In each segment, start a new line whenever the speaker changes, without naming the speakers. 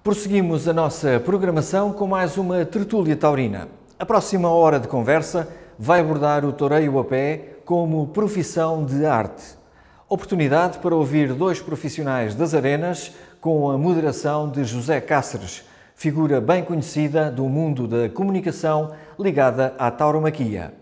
Prosseguimos a nossa programação com mais uma tertúlia taurina. A próxima hora de conversa vai abordar o toureio a pé como profissão de arte. Oportunidade para ouvir dois profissionais das arenas com a moderação de José Cáceres, figura bem conhecida do mundo da comunicação ligada à tauromaquia.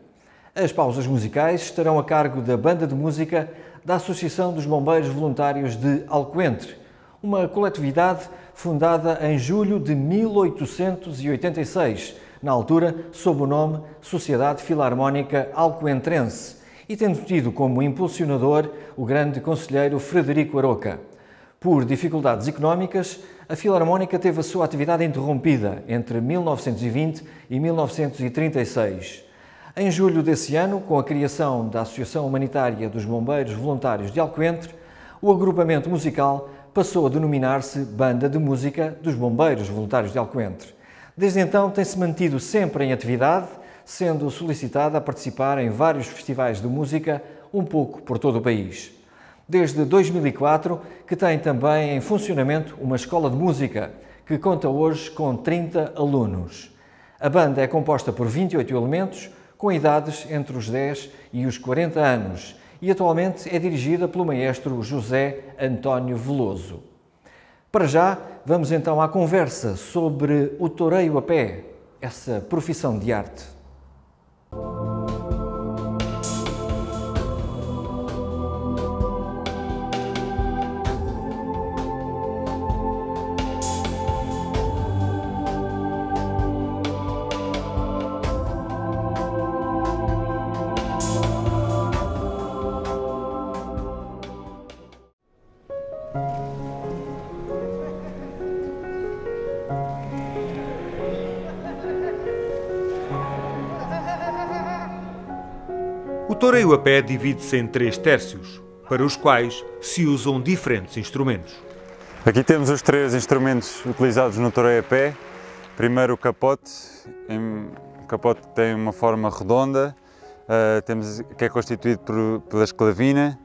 As pausas musicais estarão a cargo da banda de música da Associação dos Bombeiros Voluntários de Alcoentre, uma coletividade fundada em julho de 1886, na altura sob o nome Sociedade Filarmónica Alcoentrense, e tendo tido como impulsionador o grande conselheiro Frederico Aroca. Por dificuldades económicas, a Filarmónica teve a sua atividade interrompida entre 1920 e 1936. Em julho desse ano, com a criação da Associação Humanitária dos Bombeiros Voluntários de Alcoentre, o agrupamento musical passou a denominar-se Banda de Música dos Bombeiros Voluntários de Alcoentre. Desde então tem-se mantido sempre em atividade, sendo solicitada a participar em vários festivais de música, um pouco por todo o país. Desde 2004, que tem também em funcionamento uma escola de música, que conta hoje com 30 alunos. A banda é composta por 28 elementos, com idades entre os 10 e os 40 anos, e atualmente é dirigida pelo maestro José António Veloso. Para já, vamos então à conversa sobre o toureio a pé, essa profissão de arte.
O toureio a pé divide-se em 3 tércios, para os quais se usam diferentes instrumentos.
Aqui temos os 3 instrumentos utilizados no toureio a pé. Primeiro o capote. O capote tem uma forma redonda, que é constituído pela esclavina.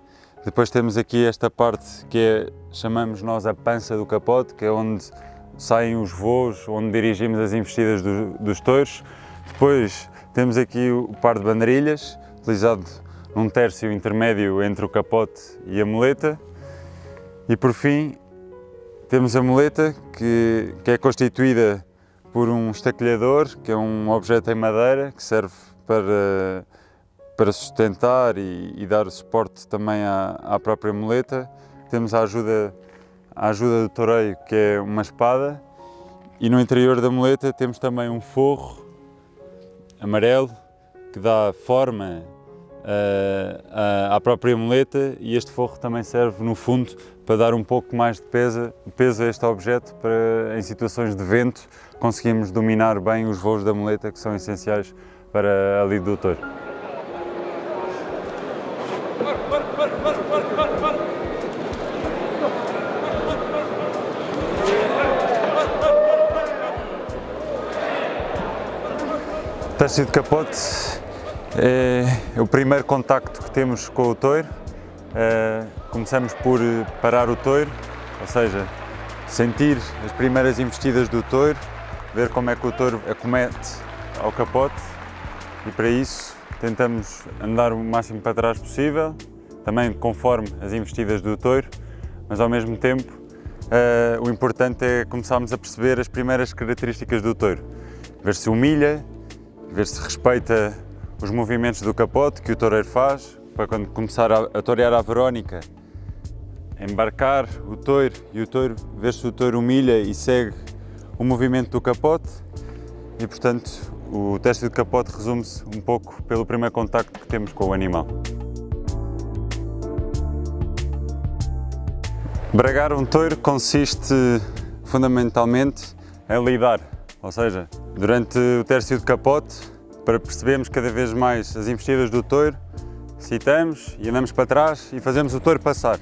Depois temos aqui esta parte que chamamos nós a pança do capote, que é onde saem os voos, onde dirigimos as investidas dos touros. Depois temos aqui o par de banderilhas, utilizado num tércio intermédio entre o capote e a muleta. E por fim temos a muleta, que é constituída por um estaquilhador, que é um objeto em madeira que serve para sustentar e dar suporte também à própria muleta. Temos a ajuda do toureio, que é uma espada, e no interior da muleta temos também um forro amarelo que dá forma à própria muleta, e este forro também serve no fundo para dar um pouco mais de peso a este objeto, para em situações de vento conseguimos dominar bem os voos da muleta, que são essenciais para a lide do touro. O tércio de capote é o primeiro contacto que temos com o touro. Começamos por parar o touro, ou seja, sentir as primeiras investidas do touro, ver como é que o touro acomete ao capote, e para isso tentamos andar o máximo para trás possível, também conforme as investidas do touro, mas ao mesmo tempo o importante é começarmos a perceber as primeiras características do touro, ver se humilha, ver se respeita os movimentos do capote que o toureiro faz, para quando começar a torear a Verónica, embarcar o touro e o touro, ver se o touro humilha e segue o movimento do capote. E portanto o teste de capote resume-se um pouco pelo primeiro contacto que temos com o animal. Bragar um touro consiste fundamentalmente em lidar, ou seja, durante o tércio de capote, para percebermos cada vez mais as investidas do touro, citamos e andamos para trás e fazemos o touro passar.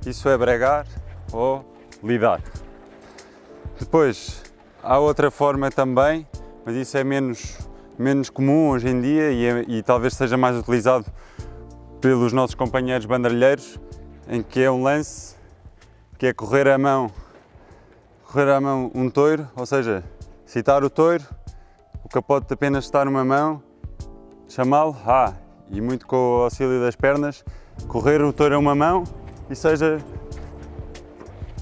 Isso é bragar ou lidar. Depois, há outra forma também, mas isso é menos comum hoje em dia e talvez seja mais utilizado pelos nossos companheiros banderilheiros, em que é um lance que é correr a mão correr à mão um touro, ou seja, citar o touro, o capote apenas estar numa mão, chamá-lo, e muito com o auxílio das pernas, correr o touro a uma mão e seja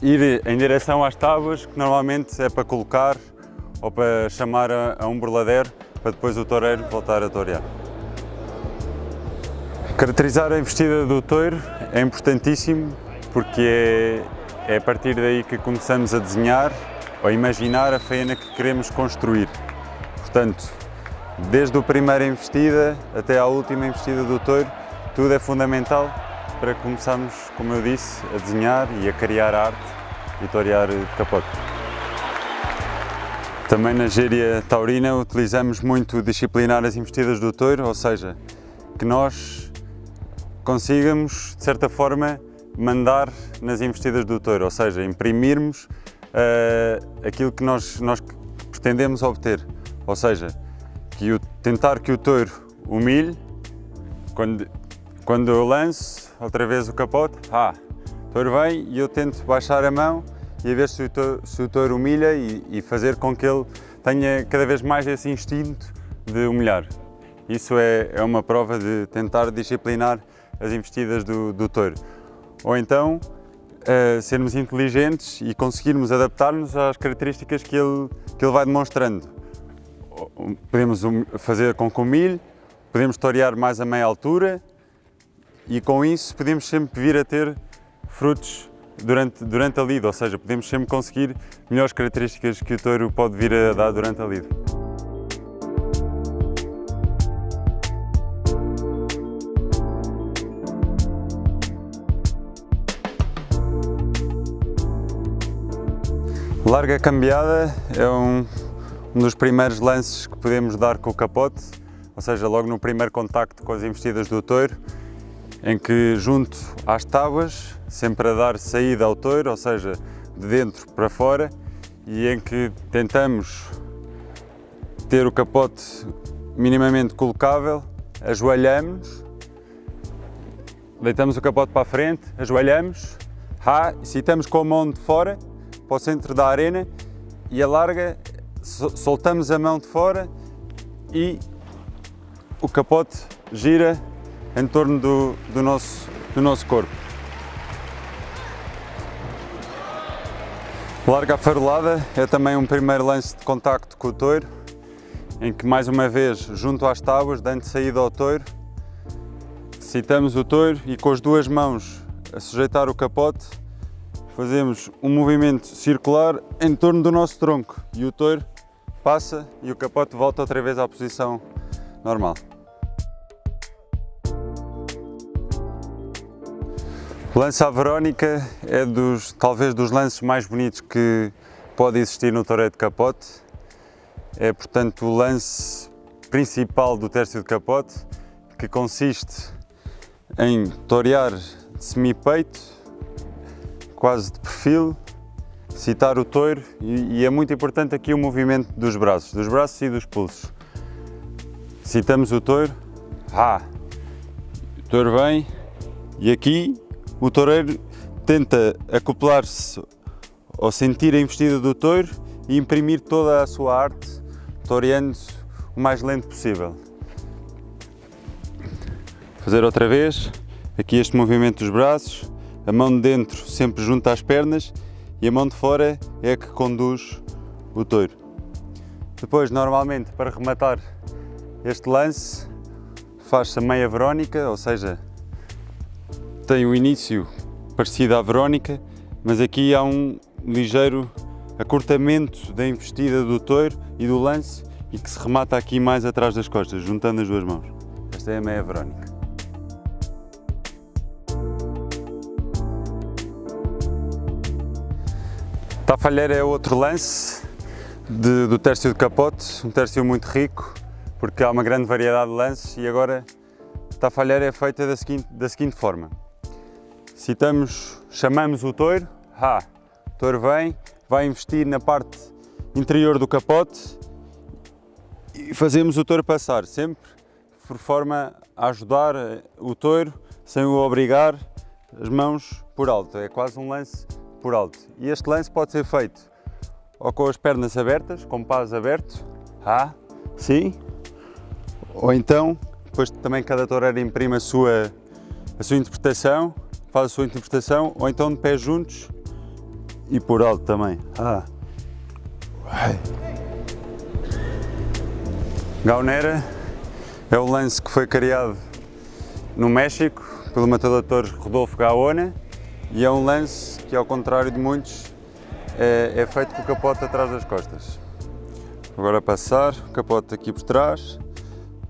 ir em direção às tábuas, que normalmente é para colocar ou para chamar a um burladeiro, para depois o toureiro voltar a torear. Caracterizar a investida do touro é importantíssimo porque é a partir daí que começamos a desenhar ou imaginar a faena que queremos construir. Portanto, desde a primeira investida até à última investida do touro, tudo é fundamental para começarmos, como eu disse, a desenhar e a criar arte e torear de capote. Também na gíria taurina utilizamos muito disciplinar as investidas do touro, ou seja, que nós consigamos, de certa forma, mandar nas investidas do touro, ou seja, imprimirmos aquilo que nós pretendemos obter, ou seja, tentar que o touro humilhe, quando eu lanço outra vez o capote, o touro vem e eu tento baixar a mão e a ver se o touro humilha e fazer com que ele tenha cada vez mais esse instinto de humilhar. Isso é uma prova de tentar disciplinar as investidas do touro. Ou então, sermos inteligentes e conseguirmos adaptar-nos às características que ele vai demonstrando. Podemos fazer com que humilhe, podemos torear mais a meia altura e com isso podemos sempre vir a ter frutos durante a lida, ou seja, podemos sempre conseguir melhores características que o touro pode vir a dar durante a lida. Larga cambiada é um dos primeiros lances que podemos dar com o capote, ou seja, logo no primeiro contacto com as investidas do touro, em que junto às tábuas, sempre a dar saída ao touro, ou seja, de dentro para fora, e em que tentamos ter o capote minimamente colocável, ajoelhamos, deitamos o capote para a frente, ajoelhamos, citamos com a mão de fora para o centro da arena e a larga, soltamos a mão de fora e o capote gira em torno do nosso corpo. Larga afarolada é também um primeiro lance de contacto com o touro, em que mais uma vez, junto às tábuas, dando saída ao touro, citamos o touro e com as duas mãos a sujeitar o capote, fazemos um movimento circular em torno do nosso tronco e o touro passa e o capote volta outra vez à posição normal. O lance à Verónica é talvez dos lances mais bonitos que pode existir no toureio de capote. É, portanto, o lance principal do tércio de capote, que consiste em torear de semi-peito, quase de perfil, citar o touro e é muito importante aqui o movimento dos braços e dos pulsos. Citamos o touro, o touro vem e aqui o toureiro tenta acoplar-se ao sentir a investida do touro e imprimir toda a sua arte, toreando o mais lento possível. Fazer outra vez, aqui este movimento dos braços, a mão de dentro sempre junto às pernas e a mão de fora é a que conduz o touro. Depois, normalmente, para rematar este lance, faz-se a meia Verónica, ou seja, tem o início parecido à Verónica, mas aqui há um ligeiro acurtamento da investida do touro e do lance e que se remata aqui mais atrás das costas, juntando as duas mãos. Esta é a meia Verónica. Tafalheira é outro lance do tércio de capote, um tércio muito rico, porque há uma grande variedade de lances e agora a tafalheira é feita da seguinte forma. Chamamos o touro, o touro vai investir na parte interior do capote e fazemos o touro passar, sempre por forma a ajudar o touro, sem o obrigar, as mãos por alto, é quase um lance por alto. E este lance pode ser feito ou com as pernas abertas, com o pás aberto, sim, ou então, depois também cada toureiro imprime a sua interpretação, faz a sua interpretação, ou então de pés juntos e por alto também. Gaonera é o lance que foi criado no México pelo matador de touros Rodolfo Gaona e é um lance que, ao contrário de muitos, é feito com o capote atrás das costas. Agora passar o capote aqui por trás,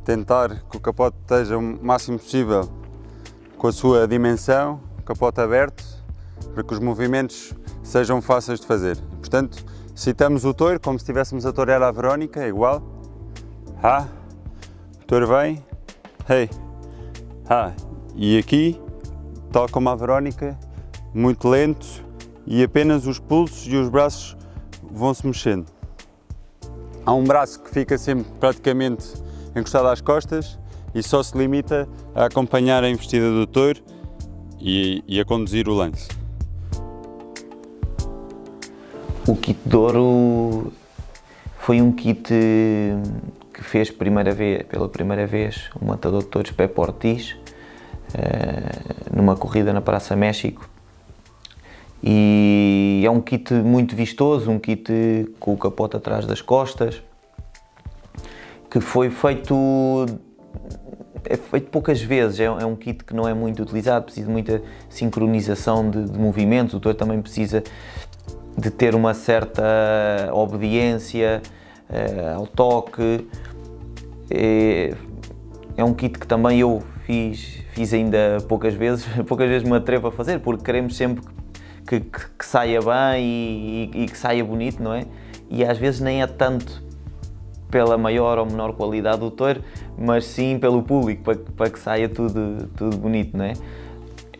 tentar que o capote esteja o máximo possível com a sua dimensão, o capote aberto, para que os movimentos sejam fáceis de fazer. Portanto, citamos o touro como se estivéssemos a tourear a Verónica, é igual. O touro vem, e aqui, tal como a Verónica, muito lento e apenas os pulsos e os braços vão se mexendo. Há um braço que fica sempre praticamente encostado às costas e só se limita a acompanhar a investida do touro e a conduzir o lance.
O kit de ouro foi um kit que fez pela primeira vez o matador de touros Pepe Ortiz, numa corrida na Praça México, e é um kit muito vistoso, um kit com o capote atrás das costas, que foi feito poucas vezes, é um kit que não é muito utilizado, precisa de muita sincronização de movimentos, o touro também precisa de ter uma certa obediência ao toque. É um kit que também eu fiz ainda poucas vezes me atrevo a fazer, porque queremos sempre que saia bem e que saia bonito, não é? E às vezes nem é tanto pela maior ou menor qualidade do touro, mas sim pelo público, para que saia tudo bonito, não é?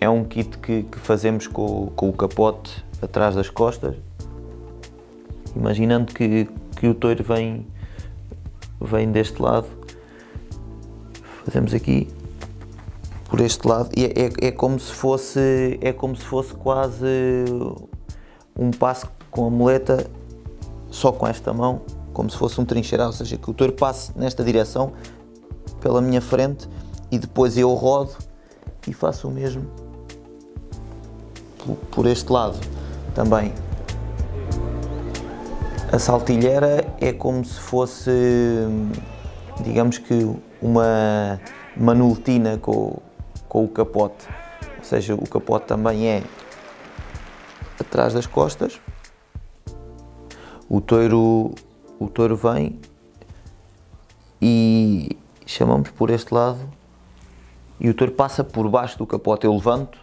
É um kit que fazemos com o capote atrás das costas, imaginando que o touro vem deste lado, fazemos aqui por este lado e é como se fosse quase um passo com a muleta, só com esta mão, como se fosse um trincheirado, ou seja, que o touro passe nesta direção pela minha frente e depois eu rodo e faço o mesmo por este lado também. A saltilheira é como se fosse, digamos que, uma manultina com o capote, ou seja, o capote também é atrás das costas, o touro vem e chamamos por este lado e o touro passa por baixo do capote, eu levanto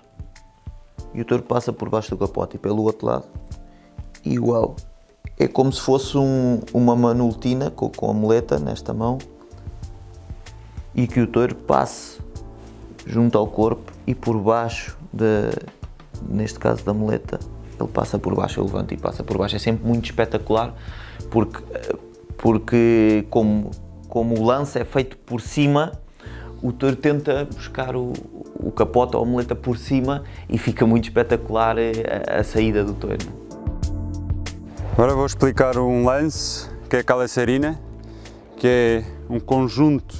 e o touro passa por baixo do capote e pelo outro lado igual. É como se fosse uma manultina com a muleta nesta mão e que o touro passe junto ao corpo e por baixo, neste caso da muleta, ele passa por baixo, eu levanto e passa por baixo. É sempre muito espetacular porque como o lance é feito por cima, o touro tenta buscar o capote ou a muleta por cima e fica muito espetacular a saída do touro.
Agora vou explicar um lance que é a calecerina, que é um conjunto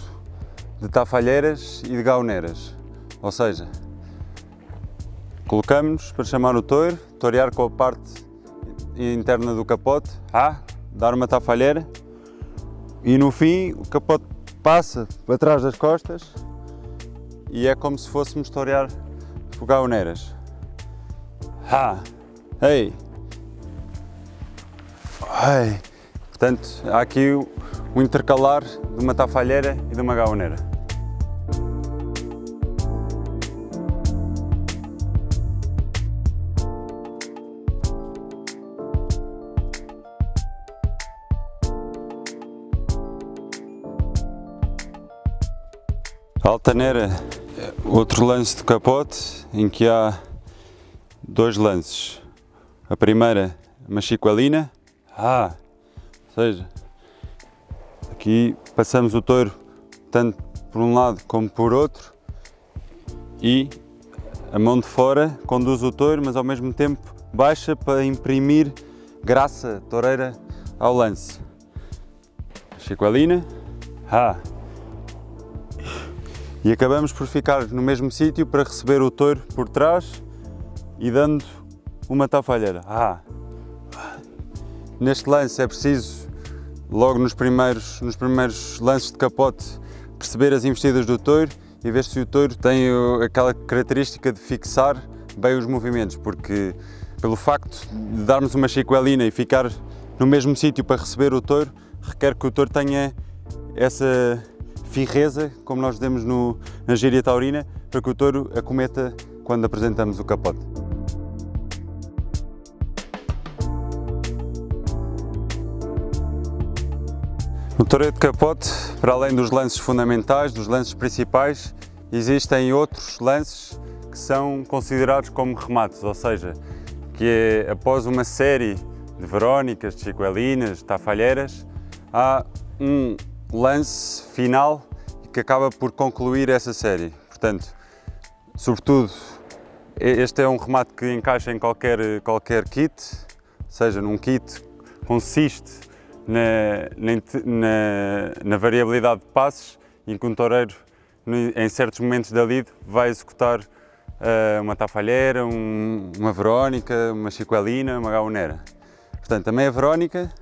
de tafalheiras e de gaoneiras, ou seja, colocamos para chamar o touro, torear com a parte interna do capote, dar uma tafalheira e no fim o capote passa para trás das costas e é como se fôssemos torear com gaoneiras. Portanto, há aqui o intercalar de uma tafalheira e de uma gaoneira. A altaneira é outro lance de capote em que há dois lances. A primeira, uma chicoalina, ou seja, aqui passamos o touro tanto por um lado como por outro e a mão de fora conduz o touro, mas ao mesmo tempo baixa para imprimir graça toureira ao lance. Chicoelina, e acabamos por ficar no mesmo sítio para receber o touro por trás e dando uma tafalheira. Neste lance é preciso, logo nos primeiros lances de capote, perceber as investidas do touro e ver se o touro tem aquela característica de fixar bem os movimentos, porque pelo facto de darmos uma chicoelina e ficar no mesmo sítio para receber o touro, requer que o touro tenha essa firreza, como nós dizemos na gíria taurina, para que o touro acometa quando apresentamos o capote. No toureio de capote, para além dos lances fundamentais, dos lances principais, existem outros lances que são considerados como remates, ou seja, que é após uma série de verónicas, de chicoelinas, de tafalheiras, há um lance final que acaba por concluir essa série. Portanto, sobretudo, este é um remate que encaixa em qualquer kit, ou seja, num kit consiste na variabilidade de passes, em que um toureiro, em certos momentos da lide, vai executar uma tafalheira, uma verónica, uma chicoelina, uma gaunera. Portanto, também a verónica,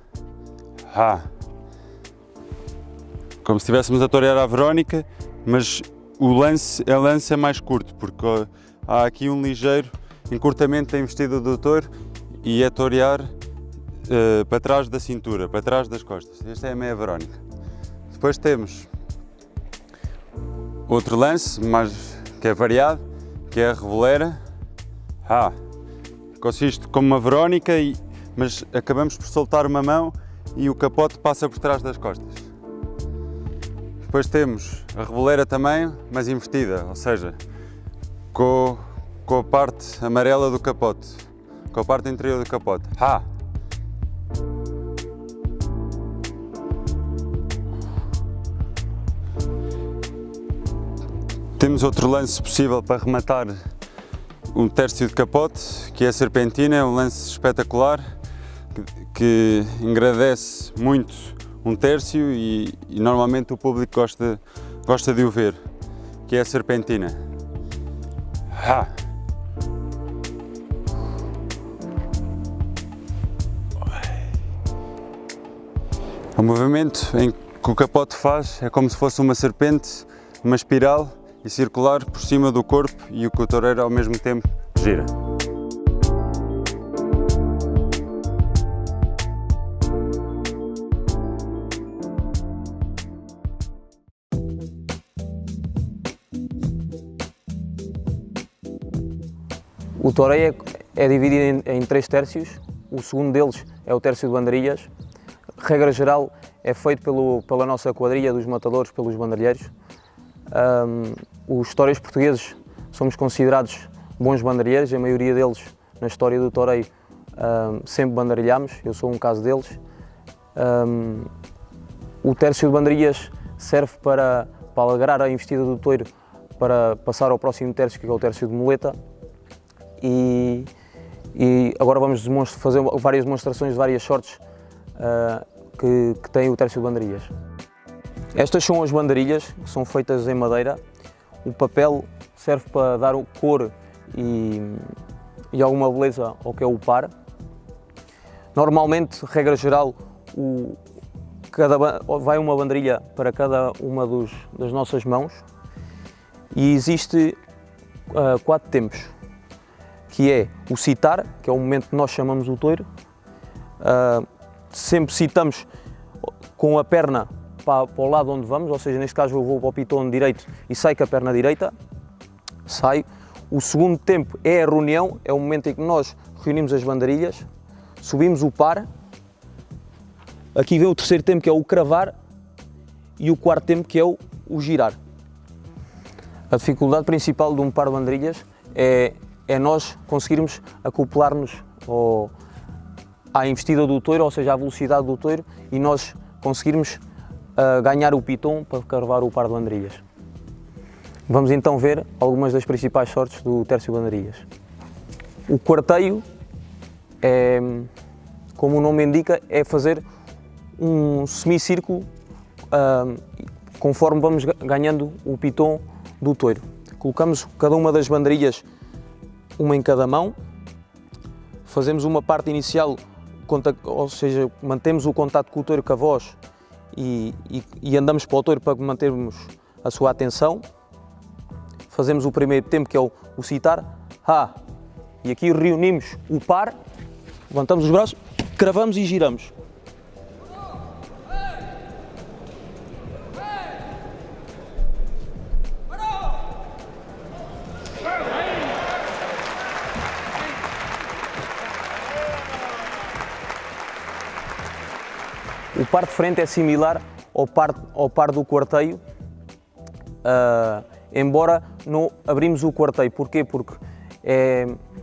como se estivéssemos a torear a verónica, mas o lance é mais curto, porque há aqui um ligeiro encurtamento da investida do touro e é torear para trás da cintura, para trás das costas. Esta é a meia verónica. Depois temos outro lance, que é variado, que é a revoleira. Consiste como uma verónica, mas acabamos por soltar uma mão e o capote passa por trás das costas. Depois temos a revoleira também, mas invertida, ou seja, com a parte amarela do capote, com a parte interior do capote. Temos outro lance possível para rematar um tércio de capote, que é a serpentina, é um lance espetacular, que engrandece muito um tércio e normalmente o público gosta de o ver, que é a serpentina. O movimento em que o capote faz é como se fosse uma serpente, uma espiral e circular por cima do corpo, e o que o toureiro ao mesmo tempo gira.
O toureio é dividido em 3 tércios, o segundo deles é o tércio de banderilhas. Regra geral é feito pela nossa quadrilha dos matadores, pelos bandeirilheiros. Os toureiros portugueses somos considerados bons bandeirilheiros, a maioria deles na história do toureio sempre bandeirilhamos, eu sou um caso deles. O tércio de banderilhas serve para alegrar a investida do touro, para passar ao próximo tércio, que é o tércio de muleta. E agora vamos fazer várias demonstrações de várias sortes que tem o tércio de banderilhas. Estas são as banderilhas, que são feitas em madeira. O papel serve para dar cor e alguma beleza ao que é o par. Normalmente, regra geral, vai uma banderilha para cada uma das nossas mãos e existe 4 tempos, que é o citar, que é o momento que nós chamamos o touro. Sempre citamos com a perna para o lado onde vamos, ou seja, neste caso eu vou para o pitão direito e saio com a perna direita, saio. O segundo tempo é a reunião, é o momento em que nós reunimos as banderilhas, subimos o par. Aqui vem o terceiro tempo, que é o cravar, e o quarto tempo, que é o girar. A dificuldade principal de um par de banderilhas é nós conseguirmos acoplar-nos à investida do touro, ou seja, à velocidade do touro, e nós conseguirmos ganhar o pitão para cravar o par de banderilhas. Vamos então ver algumas das principais sortes do tércio de banderilhas. O quarteio é como o nome indica, é fazer um semicírculo conforme vamos ganhando o piton do touro. Colocamos cada uma das banderilhas, uma em cada mão, fazemos uma parte inicial, ou seja, mantemos o contato com o touro com a voz e andamos para o touro para mantermos a sua atenção. Fazemos o primeiro tempo, que é o citar, ha, e aqui reunimos o par, levantamos os braços, cravamos e giramos. O par de frente é similar ao par do quarteio, embora não abrimos o quarteio. Porquê? Porque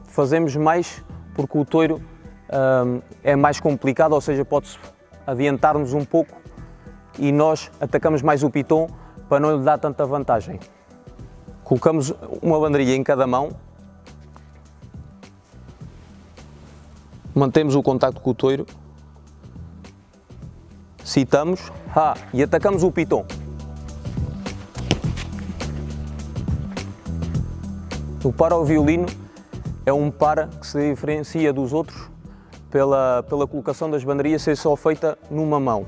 fazemos mais, porque o touro é mais complicado, ou seja, pode-se adiantar-nos um pouco e nós atacamos mais o piton para não lhe dar tanta vantagem. Colocamos uma banderilha em cada mão, mantemos o contacto com o touro, citamos, ha, e atacamos o piton. O par ao violino é um par que se diferencia dos outros pela colocação das banderilhas ser só feita numa mão.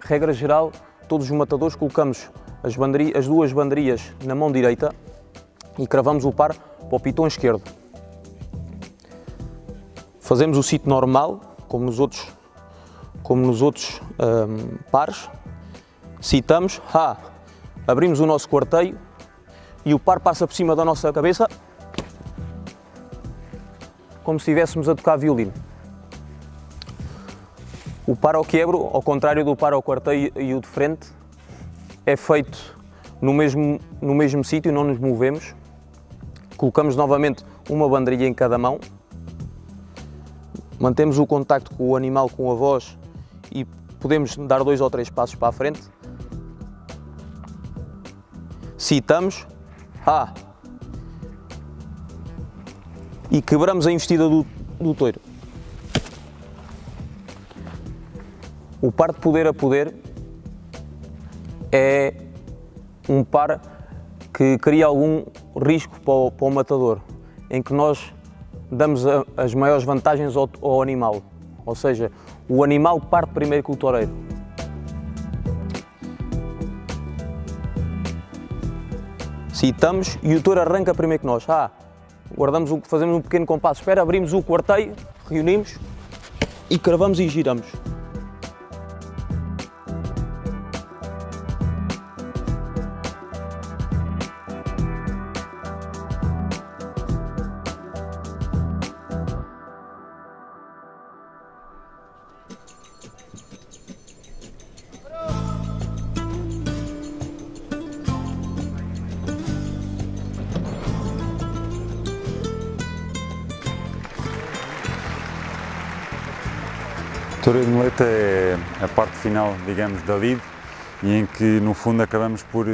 Regra geral, todos os matadores colocamos as duas banderilhas na mão direita e cravamos o par para o piton esquerdo. Fazemos o cito normal, como nos outros pares, citamos, ha, abrimos o nosso quarteio e o par passa por cima da nossa cabeça, como se estivéssemos a tocar violino. O par ao quebro, ao contrário do par ao quarteio e o de frente, é feito no mesmo sítio, não nos movemos. Colocamos novamente uma banderilha em cada mão, mantemos o contacto com o animal, com a voz, e podemos dar 2 ou 3 passos para a frente. Citamos, ha, e quebramos a investida do touro. O par de poder a poder é um par que cria algum risco para o matador, em que nós damos as maiores vantagens ao animal, ou seja, o animal parte primeiro que o toureiro. Citamos e o touro arranca primeiro que nós. Fazemos um pequeno compasso, espera, abrimos o quarteio, reunimos e cravamos e giramos.
Toreio de muleta é a parte final, digamos, da lide, e em que, no fundo, acabamos por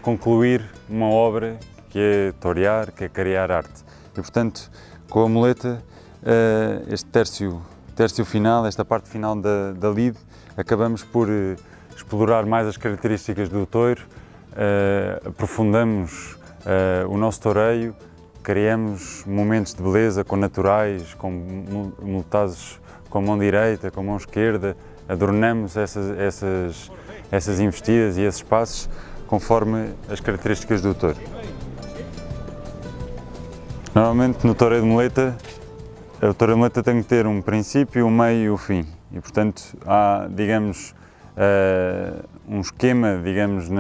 concluir uma obra que é torear, que é criar arte. E, portanto, com a muleta, este tércio final, esta parte final da lide, acabamos por explorar mais as características do touro, aprofundamos o nosso toureio, criamos momentos de beleza com naturais, com multazes com a mão direita, com a mão esquerda, adornamos essas investidas e esses passos conforme as características do touro. Normalmente no toreio de muleta, o toreio de muleta tem que ter um princípio, um meio e um fim, e portanto há, digamos, um esquema, digamos,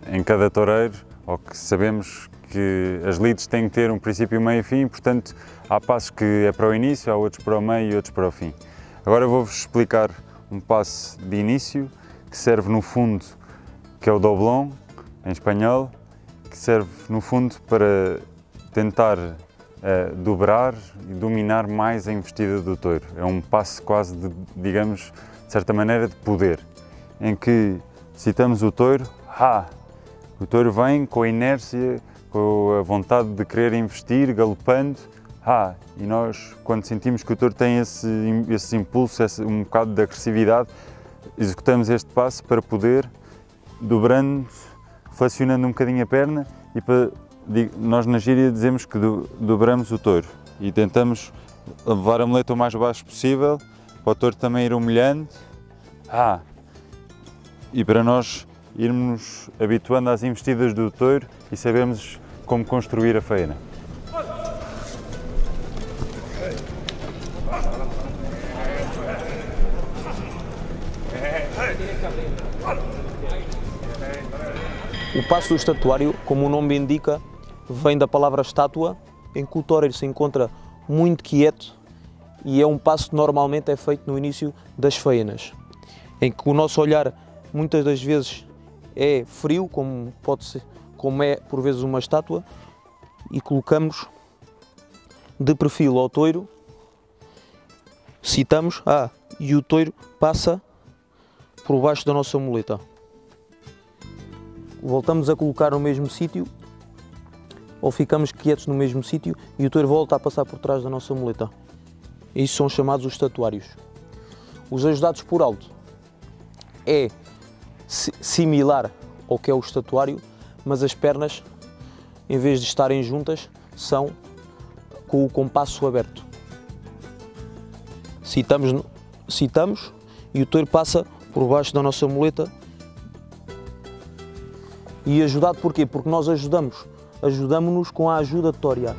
em cada toureiro, ou que sabemos que as lides têm que ter um princípio, um meio e fim, portanto há passos que é para o início, há outros para o meio e outros para o fim. Agora vou-vos explicar um passo de início que serve no fundo, que é o doblón, em espanhol, que serve no fundo para tentar dobrar e dominar mais a investida do touro. É um passo quase de, digamos, de certa maneira de poder, em que citamos o touro, ha! O touro vem com a inércia, com a vontade de querer investir, galopando, E nós, quando sentimos que o touro tem esse impulso, um bocado de agressividade, executamos este passo para poder, dobrando, flexionando um bocadinho a perna, e nós na gíria dizemos que dobramos o touro e tentamos levar a muleta o mais baixo possível, para o touro também ir humilhando, e para nós irmos habituando às investidas do touro e sabermos como construir a faena.
O passo do estatuário, como o nome indica, vem da palavra estátua, em que o toureiro se encontra muito quieto, e é um passo que normalmente é feito no início das faenas, em que o nosso olhar muitas das vezes é frio, como é por vezes uma estátua, e colocamos de perfil ao touro, citamos, e o touro passa por baixo da nossa muleta. Voltamos a colocar no mesmo sítio, ou ficamos quietos no mesmo sítio e o touro volta a passar por trás da nossa muleta. Isso são chamados os estatuários. Os ajudados por alto é similar ao que é o estatuário, mas as pernas, em vez de estarem juntas, são com o compasso aberto. Citamos e o touro passa por baixo da nossa muleta. E ajudado porquê? Porque nós ajudamos-nos com a ajuda de torear.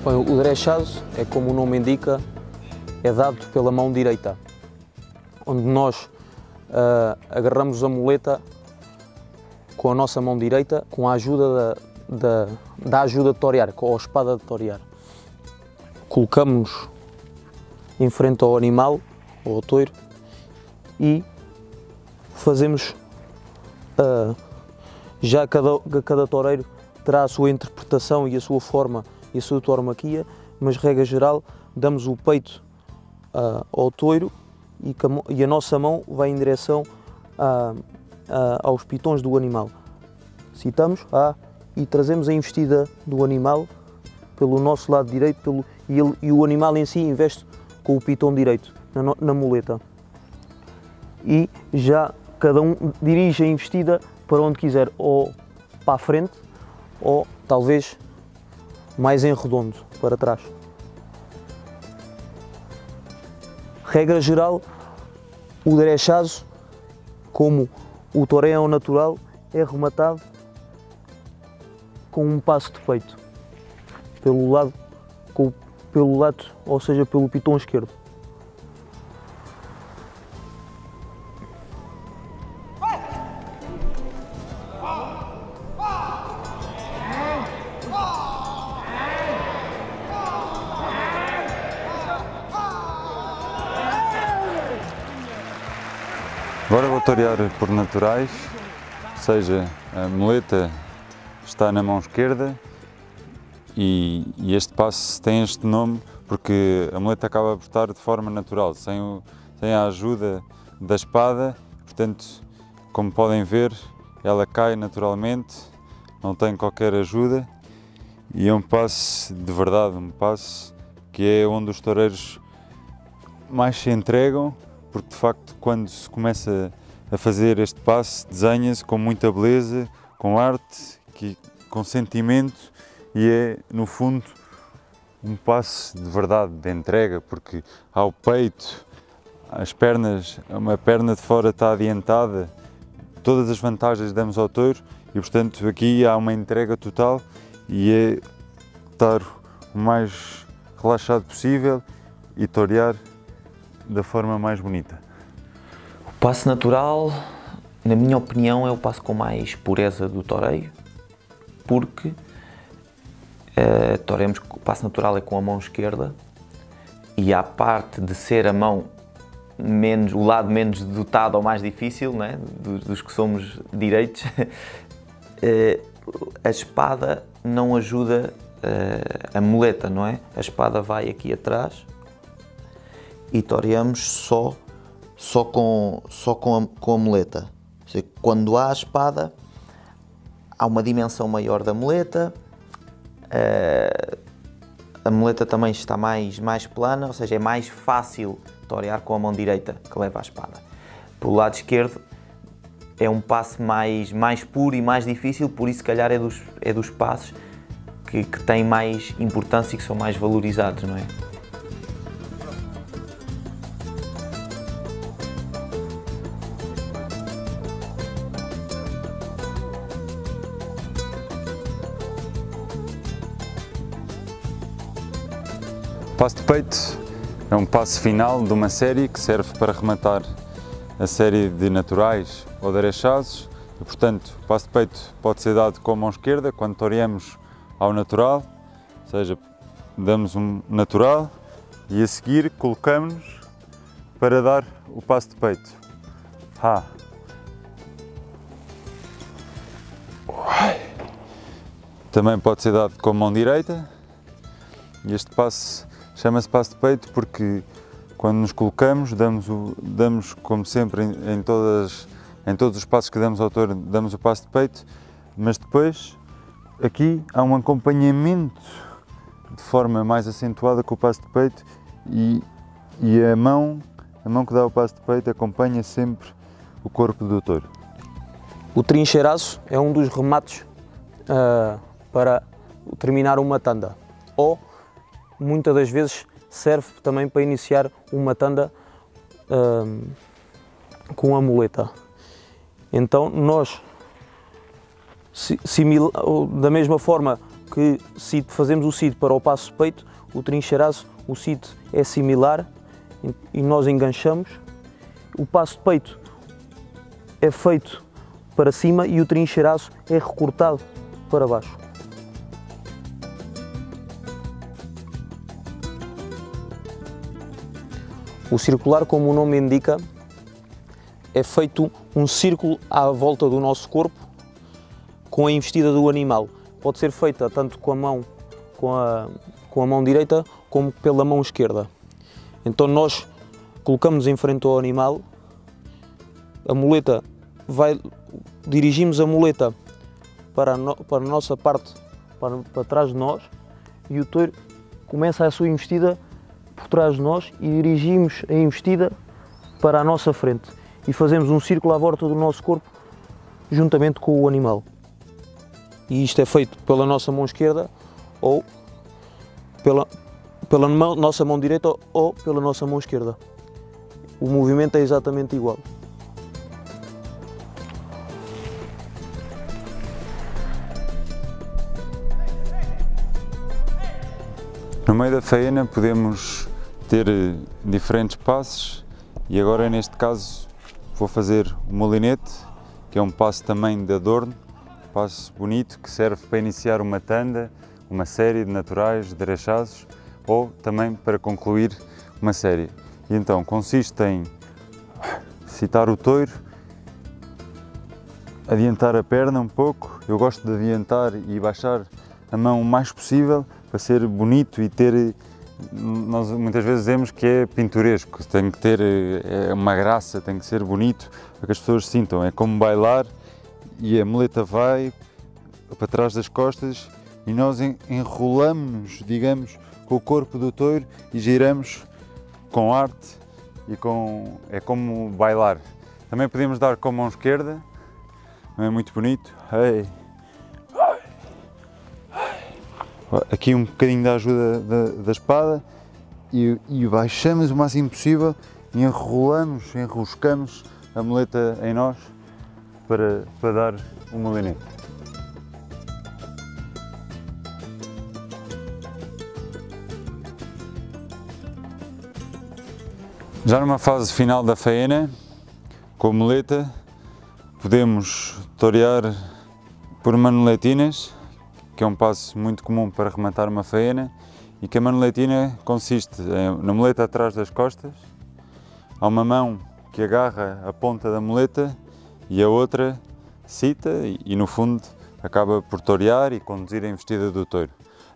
Bem, o drechado é, como o nome indica, é dado pela mão direita, onde nós agarramos a muleta com a nossa mão direita, com a ajuda da ajuda de torear, com a espada de torear. Colocamos-nos em frente ao animal, ou ao touro, e fazemos, já cada toureiro terá a sua interpretação e a sua forma e a sua tauromaquia, mas regra geral damos o peito ao touro e a nossa mão vai em direção aos pitões do animal. Citamos e trazemos a investida do animal pelo nosso lado direito e o animal em si investe com o pitão direito na muleta. E já cada um dirige a investida para onde quiser, ou para a frente ou talvez mais em redondo, para trás. Regra geral, o drechado, como o toreio natural, é rematado com um passo de peito, pelo lado, ou seja, pelo pitão esquerdo.
Agora vou torear por naturais, ou seja, a muleta está na mão esquerda e este passo tem este nome porque a muleta acaba por estar de forma natural, sem a ajuda da espada, portanto, como podem ver, ela cai naturalmente, não tem qualquer ajuda e é um passo de verdade, um passo que é onde os toureiros mais se entregam, porque de facto quando se começa a fazer este passo desenha-se com muita beleza, com arte, com sentimento e é no fundo um passo de verdade, de entrega, porque há o peito, as pernas, uma perna de fora está adiantada, todas as vantagens damos ao touro e portanto aqui há uma entrega total e é estar o mais relaxado possível e torear da forma mais bonita.
O passo natural, na minha opinião, é o passo com mais pureza do toreio, porque toreamos, o passo natural é com a mão esquerda e a parte de ser a mão o lado menos dotado ou mais difícil, né, dos que somos direitos, a espada não ajuda a muleta, não é? A espada vai aqui atrás e toreamos só com a muleta. Ou seja, quando há a espada, há uma dimensão maior da muleta, a muleta também está mais plana, ou seja, é mais fácil torear com a mão direita que leva a espada. Pelo lado esquerdo é um passe mais puro e mais difícil, por isso se calhar é dos passes que têm mais importância e que são mais valorizados, não é?
O passo de peito é um passo final de uma série que serve para rematar a série de naturais ou de arechazes e, portanto, o passo de peito pode ser dado com a mão esquerda quando toreamos ao natural, ou seja, damos um natural e a seguir colocamos-nos para dar o passo de peito. Também pode ser dado com a mão direita e este passo chama-se passo de peito porque quando nos colocamos damos como sempre em todos os passos que damos ao touro, damos o passo de peito, mas depois aqui há um acompanhamento de forma mais acentuada com o passo de peito e a mão que dá o passo de peito acompanha sempre o corpo do touro.
O trincheiraço é um dos remates para terminar uma tanda, ou muitas das vezes serve também para iniciar uma tanda com a muleta. Então nós, da mesma forma que fazemos o CID para o passo de peito, o trincheiraço, o CID é similar e nós enganchamos. O passo de peito é feito para cima e o trincheiraço é recortado para baixo. O circular, como o nome indica, é feito um círculo à volta do nosso corpo com a investida do animal. Pode ser feita tanto com a mão direita como pela mão esquerda. Então nós colocamos em frente ao animal, dirigimos a muleta para a nossa parte, para trás de nós, e o touro começa a sua investida por trás de nós e dirigimos a investida para a nossa frente e fazemos um círculo à volta do nosso corpo juntamente com o animal. E isto é feito pela nossa mão esquerda ou pela nossa mão direita ou pela nossa mão esquerda. O movimento é exatamente igual.
No meio da faena podemos ter diferentes passos e agora neste caso vou fazer o molinete, que é um passo também de adorno, um passo bonito que serve para iniciar uma tanda, uma série de naturais, de arechazes ou também para concluir uma série. E então consiste em citar o touro, adiantar a perna um pouco, eu gosto de adiantar e baixar a mão o mais possível para ser bonito e ter, nós muitas vezes dizemos que é pintoresco, tem que ter uma graça, tem que ser bonito para que as pessoas sintam, é como bailar e a muleta vai para trás das costas e nós enrolamos-nos, digamos, com o corpo do touro e giramos com arte e é como bailar. Também podemos dar com a mão esquerda, não é muito bonito? Aqui um bocadinho da ajuda da espada e baixamos o máximo possível e enroscamos a muleta em nós para dar o molinete. Já numa fase final da faena, com a muleta, podemos torear por manoletinas, que é um passo muito comum para rematar uma faena, e que a manoletina consiste na muleta atrás das costas, há uma mão que agarra a ponta da muleta e a outra cita e no fundo acaba por torear e conduzir a investida do touro.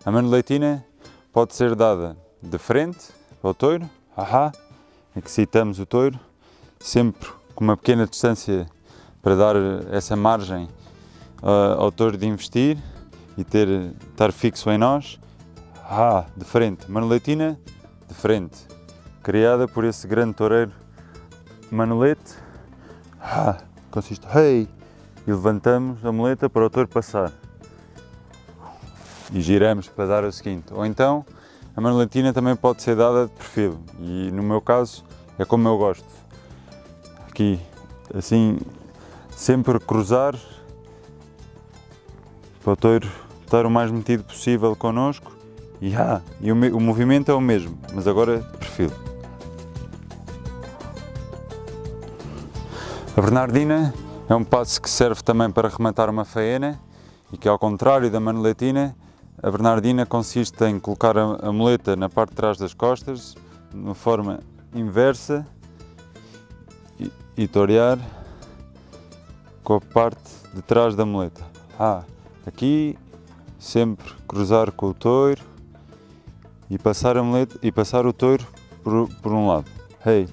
A manoletina pode ser dada de frente ao touro, excitamos o touro, sempre com uma pequena distância para dar essa margem ao touro de investir e estar fixo em nós. De frente, Manolete de frente, criada por esse grande toureiro Manolete. Consiste, hey, e levantamos a muleta para o touro passar. E giramos para dar o seguinte. Ou então, a Manoletina também pode ser dada de perfil. E no meu caso, é como eu gosto. Aqui, assim, sempre cruzar para o touro estar o mais metido possível connosco. E o movimento é o mesmo, mas agora de perfil. A Bernardina é um passo que serve também para rematar uma faena e que, ao contrário da Manoletina, a Bernardina consiste em colocar a muleta na parte de trás das costas, de uma forma inversa, e torear com a parte de trás da muleta. Aqui sempre cruzar com o touro e passar a muleta e passar o touro por um lado. Hey.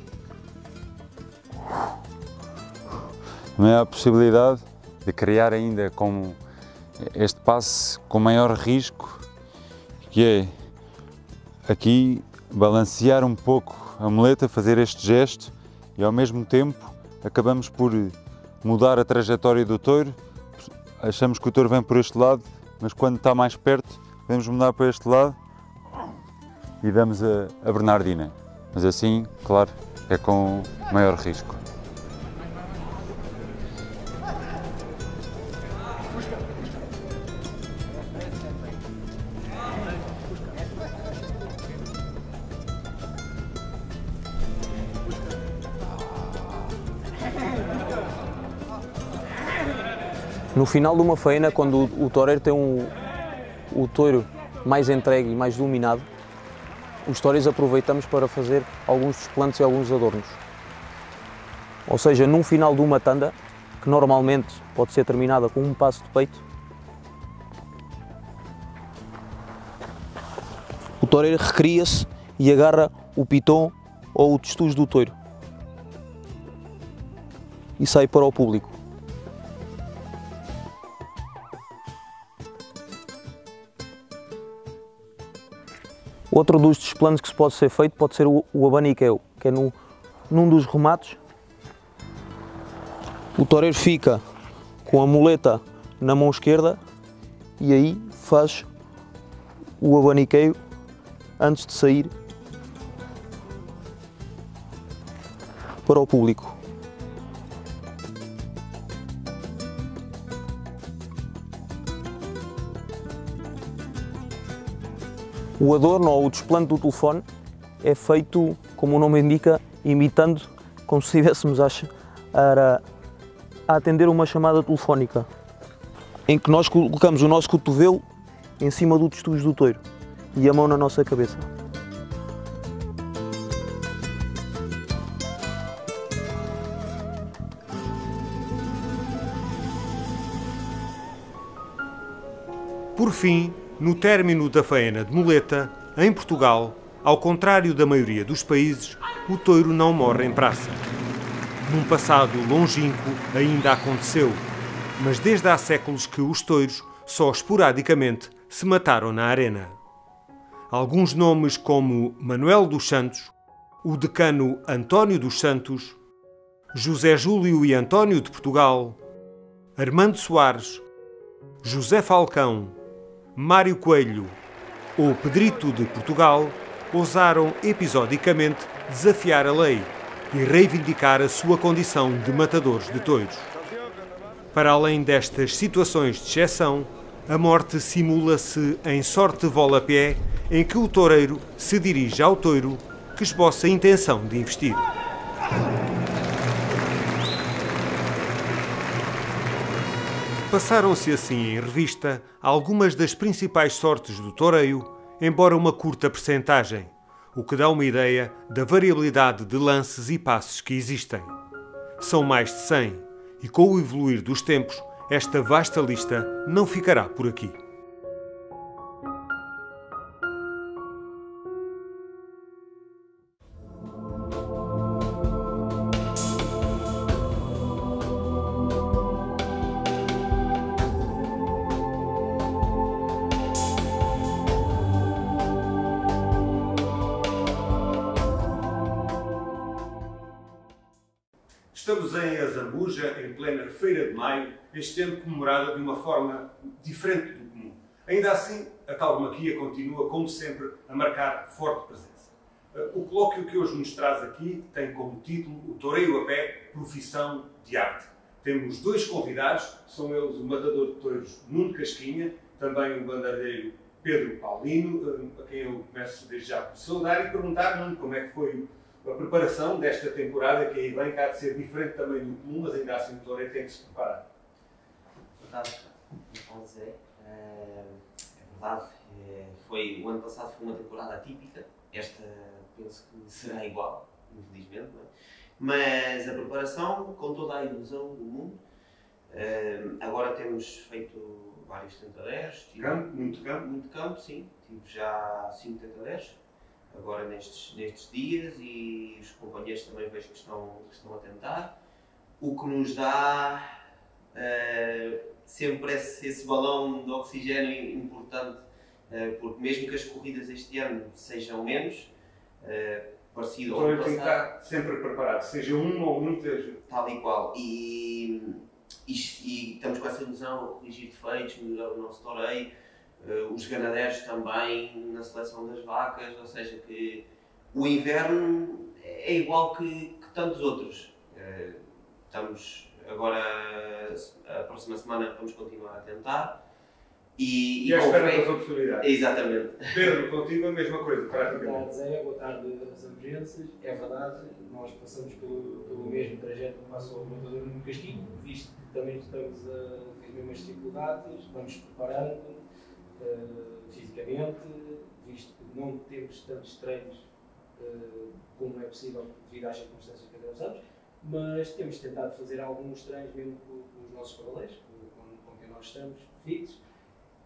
Também há a possibilidade de criar ainda como este passe com maior risco, que é aqui balancear um pouco a muleta, fazer este gesto e ao mesmo tempo acabamos por mudar a trajetória do touro. Achamos que o touro vem por este lado, mas quando está mais perto podemos mudar para este lado e damos a Bernardina. Mas assim, claro, é com maior risco.
No final de uma faena, quando o toureiro tem o touro mais entregue e mais dominado, os toureiros aproveitamos para fazer alguns desplantes e alguns adornos. Ou seja, num final de uma tanda, que normalmente pode ser terminada com um passo de peito, o toureiro recria-se e agarra o piton ou o testudo do touro e sai para o público. Outro dos desplantes que se pode ser feito pode ser o abaniqueu, que é num dos remates. O toureiro fica com a muleta na mão esquerda e aí faz o abaniqueio antes de sair para o público. O adorno ou o desplante do telefone é feito, como o nome indica, imitando como se estivéssemos a atender uma chamada telefónica, em que nós colocamos o nosso cotovelo em cima do testudo do touro e a mão na nossa cabeça.
Por fim, no término da faena de muleta, em Portugal, ao contrário da maioria dos países, o touro não morre em praça. Num passado longínquo ainda aconteceu, mas desde há séculos que os touros só esporadicamente se mataram na arena. Alguns nomes como Manuel dos Santos, o decano António dos Santos, José Júlio e António de Portugal, Armando Soares, José Falcão, Mário Coelho ou Pedrito de Portugal ousaram episodicamente desafiar a lei e reivindicar a sua condição de matadores de touros. Para além destas situações de exceção, a morte simula-se em sorte vola-pé, em que o toureiro se dirige ao touro que esboça a intenção de investir. Passaram-se assim em revista algumas das principais sortes do toureio, embora uma curta percentagem, o que dá uma ideia da variabilidade de lances e passes que existem. São mais de 100 e, com o evoluir dos tempos, esta vasta lista não ficará por aqui. Estamos em Azambuja, em plena Feira de Maio, este ano comemorada de uma forma diferente do comum. Ainda assim, a tauromaquia continua, como sempre, a marcar forte presença. O colóquio que hoje nos traz aqui tem como título o Toureio a Pé, Profissão de Arte. Temos dois convidados, são eles o matador de touros Nuno Casquinha, também o bandardeiro Pedro Paulino, a quem eu começo desde já por saudar e perguntar, Nuno, como é que foi a preparação desta temporada, que aí vem, que há de ser diferente também do comum, mas ainda assim o toureiro tem que se preparar.
Verdade, então, Zé, é verdade, o ano passado foi uma temporada atípica, esta penso que será igual, infelizmente, não é? Mas a preparação, com toda a ilusão do mundo, agora temos feito vários tentaderos.
Muito campo?
Muito campo, sim. Tive já 5 tentaderos, agora nestes dias, e os companheiros também vejo que estão a tentar. O que nos dá sempre esse balão de oxigênio importante, porque mesmo que as corridas este ano sejam menos, parecido ao ano passado,
tem que estar sempre preparado, seja uma ou muitas.
Tal e qual. E estamos com essa ilusão a corrigir defeitos, melhorar o nosso toureio, os ganadeiros também na seleção das vacas, ou seja, que o inverno é igual que tantos outros. Estamos agora, a próxima semana vamos continuar a tentar.
E à espera das oportunidades.
Exatamente.
Pedro, contigo a mesma coisa, praticamente.
Boa tarde, Zé. Boa tarde, Azambujenses. É verdade, nós passamos pelo mesmo trajeto que passou o matador no Casquinho, visto que também estamos com as mesmas dificuldades, vamos preparando fisicamente, visto que não temos tantos treinos como é possível devido às circunstâncias que atravessamos, mas temos tentado fazer alguns treinos mesmo com os nossos cavaleiros, com quem nós estamos fixos.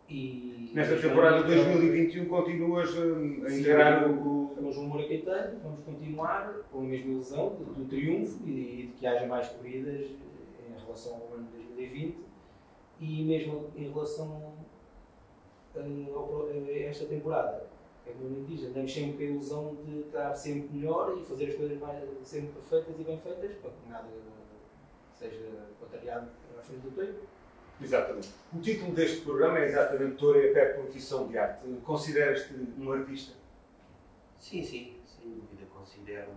E
nesta temporada de 2021 continuas a integrar
o João Moura Caetano, vamos continuar com a mesma ilusão do triunfo e de que haja mais corridas em relação ao ano de 2020 e mesmo em relação a esta temporada. É como eu diz, andamos sempre com a ilusão de estar sempre melhor e fazer as coisas sempre perfeitas e bem feitas para que nada seja contrariado à frente do tempo.
Exatamente. O título deste programa é exatamente Toureio a Pé, Profissão de Arte. Consideras-te um artista?
Sim, sem dúvida considero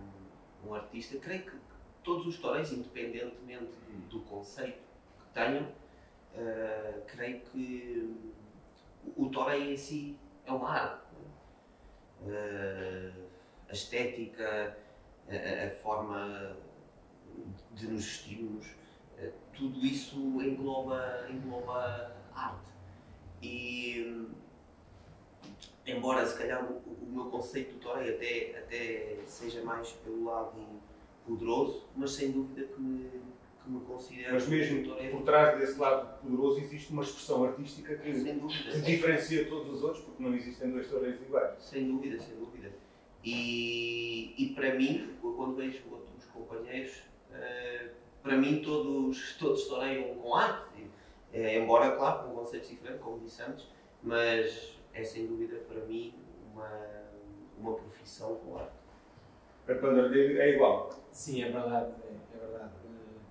um artista. Creio que todos os toureiros, independentemente do conceito que tenham, creio que o toureio em si é uma arte. A estética, a forma de nos vestirmos, tudo isso engloba arte. E embora se calhar o meu conceito do toureio até seja mais pelo lado poderoso, mas sem dúvida que me considero.
Mas mesmo por trás desse lado poderoso existe uma expressão artística que diferencia todos os outros, porque não existem dois toureiros iguais.
Sem dúvida. E para mim, quando vejo outros companheiros, para mim todos toureiam com arte, embora, claro, com conceitos diferentes, como disse antes, mas é sem dúvida para mim uma profissão com arte.
A bandardeiro é igual?
Sim, é verdade.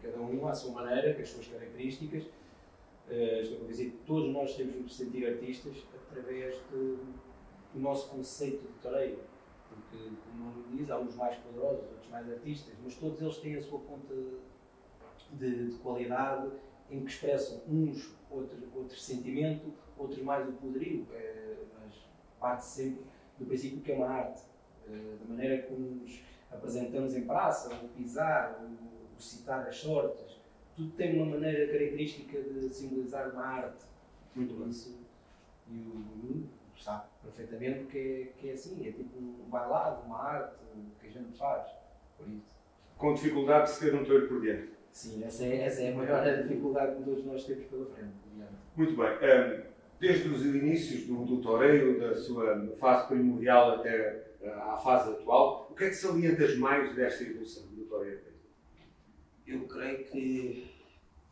Cada um à sua maneira, com as suas características. Estou convencido que todos nós temos de nos sentir artistas através do nosso conceito de toureio. Porque, como o nome diz, há uns mais poderosos, outros mais artistas, mas todos eles têm a sua ponta de qualidade em que expressam uns outros sentimento, outros mais o poderio, mas parte sempre do princípio que é uma arte, da maneira como nos apresentamos em praça, o pisar, o citar as sortes, tudo tem uma maneira característica de simbolizar uma arte.
Muito bem.
Isso, e o Nuno sabe perfeitamente que é assim, é tipo um bailado, uma arte que a gente faz, por isso.
Com dificuldade de se ter um touro por diante.
Sim, essa é a maior dificuldade que todos nós temos pela frente.
Muito bem. Desde os inícios do toureio, da sua fase primordial até à fase atual, o que é que salientas mais desta evolução do toureio?
Eu creio que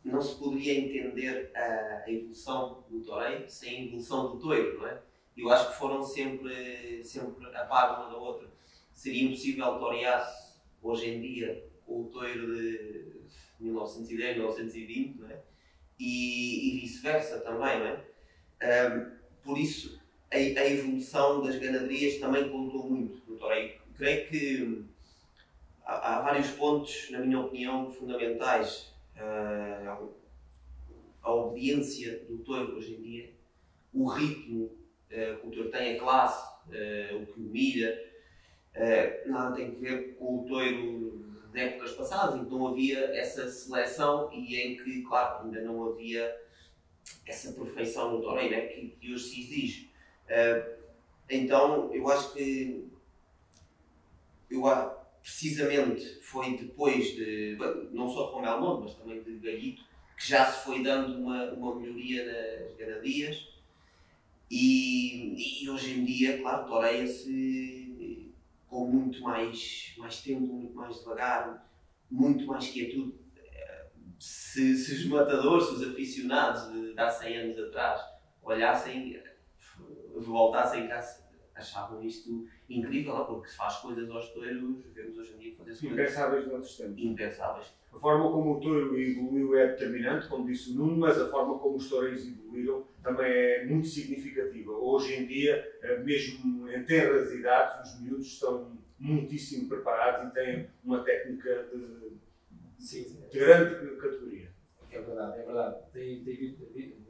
não se poderia entender a evolução do toureio sem a evolução do touro, não é? Eu acho que foram sempre a par uma da outra. Seria impossível torear-se hoje em dia o touro de 1910, 1920, não é? E vice-versa também, não é? Por isso, a evolução das ganaderias também contou muito no toreio. Creio que há vários pontos, na minha opinião, fundamentais. A obediência do touro hoje em dia, o ritmo que o touro tem, a classe, o que humilha, nada tem que ver com o touro de épocas passadas, em que não havia essa seleção e em que, claro, ainda não havia essa perfeição no toreiro, né, que hoje se exige. Então, eu acho que precisamente foi depois de, não só de Romel Monte, mas também de Galhito, que já se foi dando uma melhoria nas ganaderias e hoje em dia, claro, toreia-se com muito mais tempo, muito mais devagar, muito mais quietude. Se os matadores, se os aficionados de há 100 anos atrás olhassem, voltassem cá, achavam isto incrível, não? Porque se faz coisas aos touros, vemos hoje em dia fazer coisas
impensáveis noutros tempos.
Impensáveis.
A forma como o touro evoluiu é determinante, como disse o Nuno, mas a forma como os toureiros evoluíram também é muito significativa. Hoje em dia, mesmo em tenras idades, os miúdos estão muitíssimo preparados e têm uma técnica de grande categoria.
É verdade, é verdade. Tem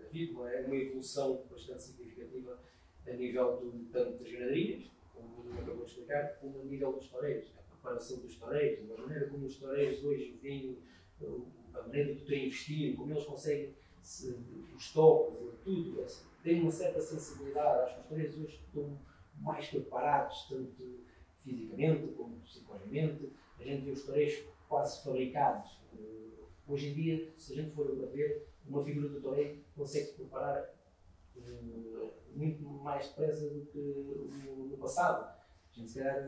havido uma evolução bastante significativa a nível tanto das ganaderias, como o Nuno acabou de explicar, como a nível dos toureiros. A preparação dos toureiros, a maneira como os toureiros hoje veem, a maneira de terem investido, como eles conseguem, os toques, tudo. Tem uma certa sensibilidade. Acho que os toureiros hoje estão mais preparados, tanto fisicamente como psicologicamente. A gente vê os toureiros quase fabricados. Hoje em dia, se a gente for a ver, uma figura do toureiro consegue se preparar muito mais depressa do que no passado. A gente, se calhar,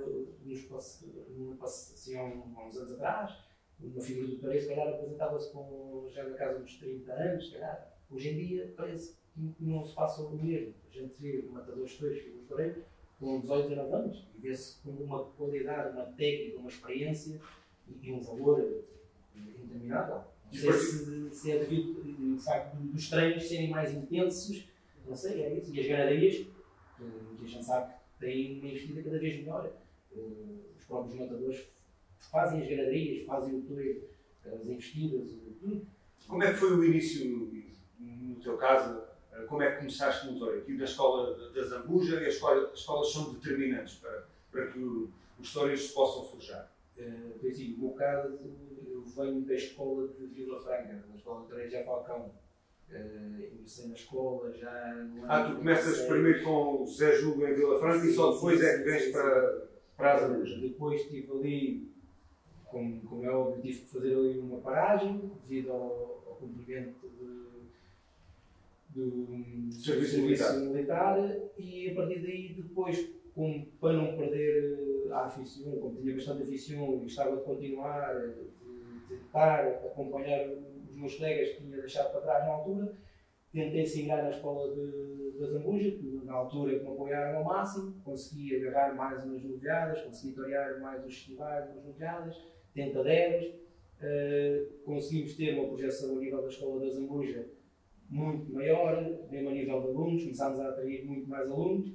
assim, há uns anos atrás, uma figura do toureiro, se calhar, apresentava-se já na casa dos 30 anos, se calhar. Hoje em dia, parece que não se passa o mesmo. A gente vê matadores de touros, figuras de toureiro, com 18, 19 anos, e vê-se com uma qualidade, uma técnica, uma experiência e um valor interminável. Não sei se é devido ao facto dos treinos serem mais intensos, não sei, é isso. E as ganaderias, que a gente sabe que têm uma investida cada vez melhor. Os próprios matadores fazem as ganaderias, fazem o touro, as investidas, tudo.
Como é que foi o início, no teu caso, como é que começaste no touro? Aqui na escola da Zambuja, e as escolas são determinantes para que os touros se possam forjar?
Assim, no meu caso, eu venho da escola de Vila Franca, na escola de Toreiro Falcão. Ingressei na escola já no ano.
Tu começas primeiro com o Zé Júlio em Vila Franca e só depois é que vens para a Zambuja?
Depois estive ali, como é óbvio, tive que fazer ali uma paragem devido ao cumprimento do serviço militar, e a partir daí, depois, para não perder a afição, como tinha bastante afição e gostava de continuar, de tentar acompanhar os meus colegas que tinha deixado para trás na altura, tentei seguir na escola da Zambuja, que na altura me apoiaram ao máximo, consegui agarrar mais umas novilhadas, consegui torear mais os festivais, umas novilhadas, tentaderas, conseguimos ter uma projeção a nível da escola da Zambuja muito maior, mesmo a nível de alunos, começámos a atrair muito mais alunos.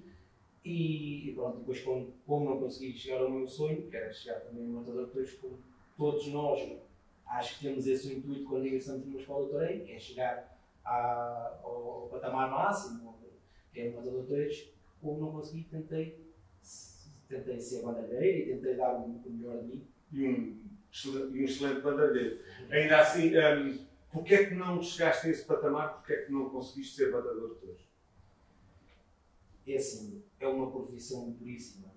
E pronto, depois como não consegui chegar ao meu sonho, que era chegar também a um matador de touros, como todos nós acho que temos esse intuito quando ingressamos numa escola de toureiro, que é chegar ao patamar máximo, que é um matador de touros. Como não consegui, tentei ser bandalheiro e tentei dar o melhor de mim.
E um excelente bandalheiro. Ainda assim, porquê é que não chegaste a esse patamar? Porquê é que não conseguiste ser matador de touros?
É assim, é uma profissão duríssima.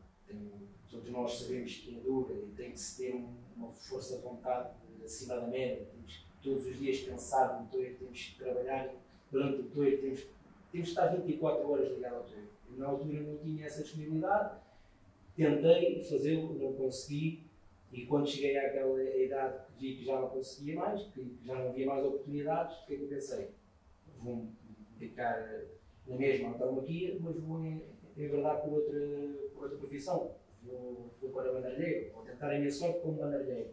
Todos nós sabemos que é dura e tem que se ter uma força de vontade acima da média. Temos que todos os dias pensar no touro, temos que trabalhar durante o touro, temos que estar 24 horas ligado ao touro. Na altura não tinha essa disponibilidade, tentei fazê-lo, não consegui, e quando cheguei àquela idade que vi que já não conseguia mais, que já não havia mais oportunidades, o que é que eu pensei? Vou-me dedicar na mesma tauromaquia, mas vou enverdar por outra profissão. Vou para bandalheiro, vou tentar a minha sorte como bandalheiro.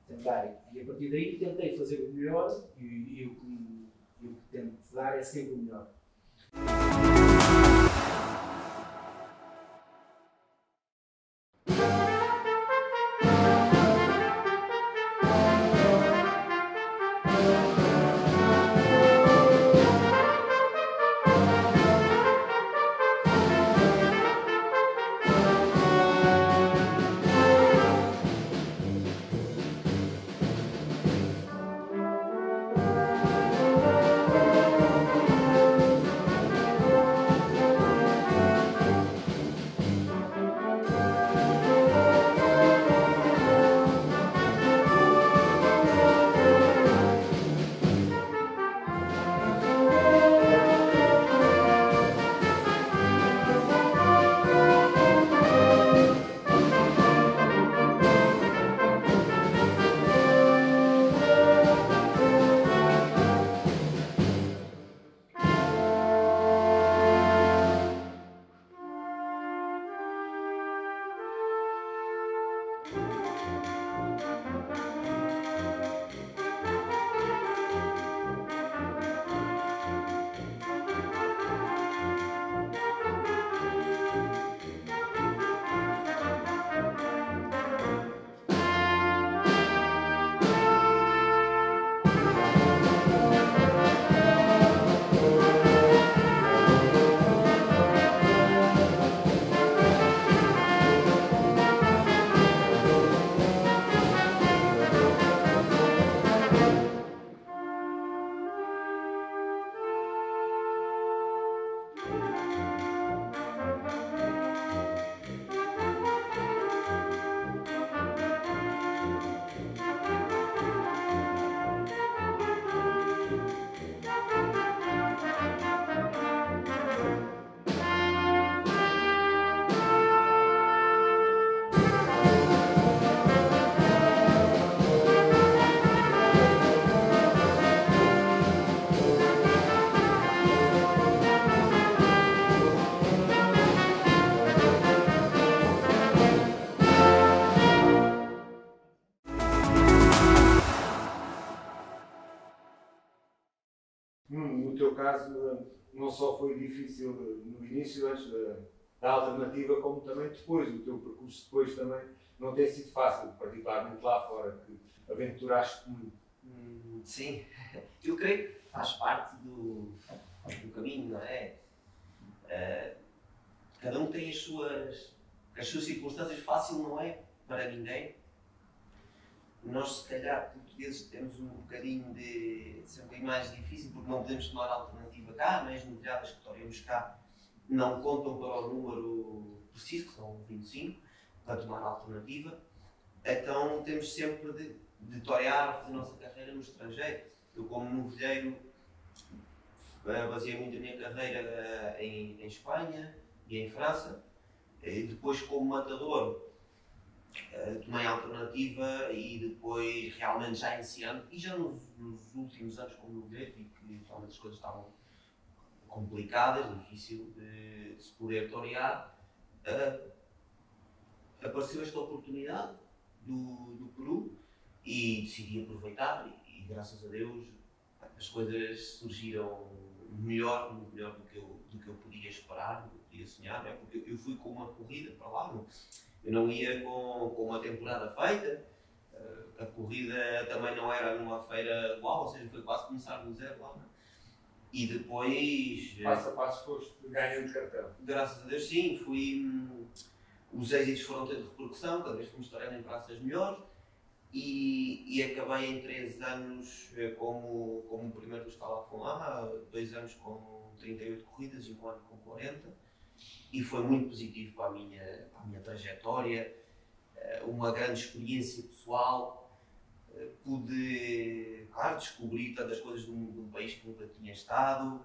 tentarem. E a partir daí tentei fazer o melhor e o que tento dar é sempre o melhor.
No teu caso, não só foi difícil no início, antes da alternativa, como também depois. O teu percurso depois também não tem sido fácil, particularmente lá fora, que aventuraste muito.
Sim, eu creio que faz parte do caminho, não é? Cada um tem as suas circunstâncias, fácil não é para ninguém. Nós, se calhar, portugueses, temos um bocadinho de ser um bocadinho mais difícil porque não podemos tomar alternativa cá, as novilhadas que toremos cá não contam para o número preciso, que são 25, para tomar alternativa. Então temos sempre de torear, fazer a nossa carreira no estrangeiro. Eu, como novilheiro, baseei muito a minha carreira em Espanha e em França. E depois, como matador, tomei a alternativa e depois, realmente, já iniciando, e já nos últimos anos como novilheiro, vi que realmente as coisas estavam complicadas, difícil de se poder torear. Apareceu esta oportunidade do Peru e decidi aproveitar e graças a Deus as coisas surgiram muito melhor do que eu podia esperar, do que eu podia sonhar, não é? Porque eu fui com uma corrida para lá, eu não ia com uma temporada feita, a corrida também não era numa feira igual, ou seja, foi quase começar do zero lá, não é? E depois...
Passo a passo foste ganhando cartão.
Graças a Deus sim, os êxitos foram tendo repercussão, cada vez fomos estarando em praças melhores e acabei em 3 anos como o primeiro do escalafon lá, 2 anos com 38 corridas e 1 ano com 40 e foi muito positivo para a minha trajetória, uma grande experiência pessoal, pude, claro, descobrir tantas coisas de um país que nunca tinha estado.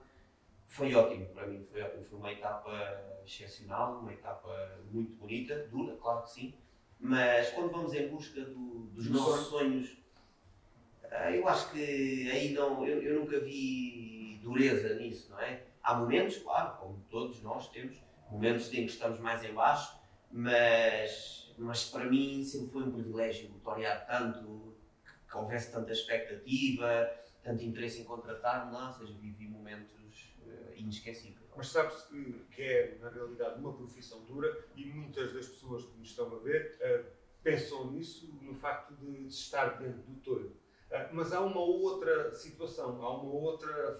Foi ótimo para mim, foi uma etapa excepcional, uma etapa muito bonita, dura, claro que sim, mas quando vamos em busca dos nossos sonhos, eu acho que aí eu nunca vi dureza nisso, não é? Há momentos, claro, como todos nós temos, momentos em que estamos mais em baixo, mas para mim sempre foi um privilégio torear tanto que houvesse tanta expectativa, tanto interesse em contratar-me lá, ou seja, vivi momentos inesquecíveis.
Mas sabe-se que é, na realidade, uma profissão dura e muitas das pessoas que nos estão a ver pensam nisso, no facto de estar dentro do touro. Mas há uma outra situação, há uma outra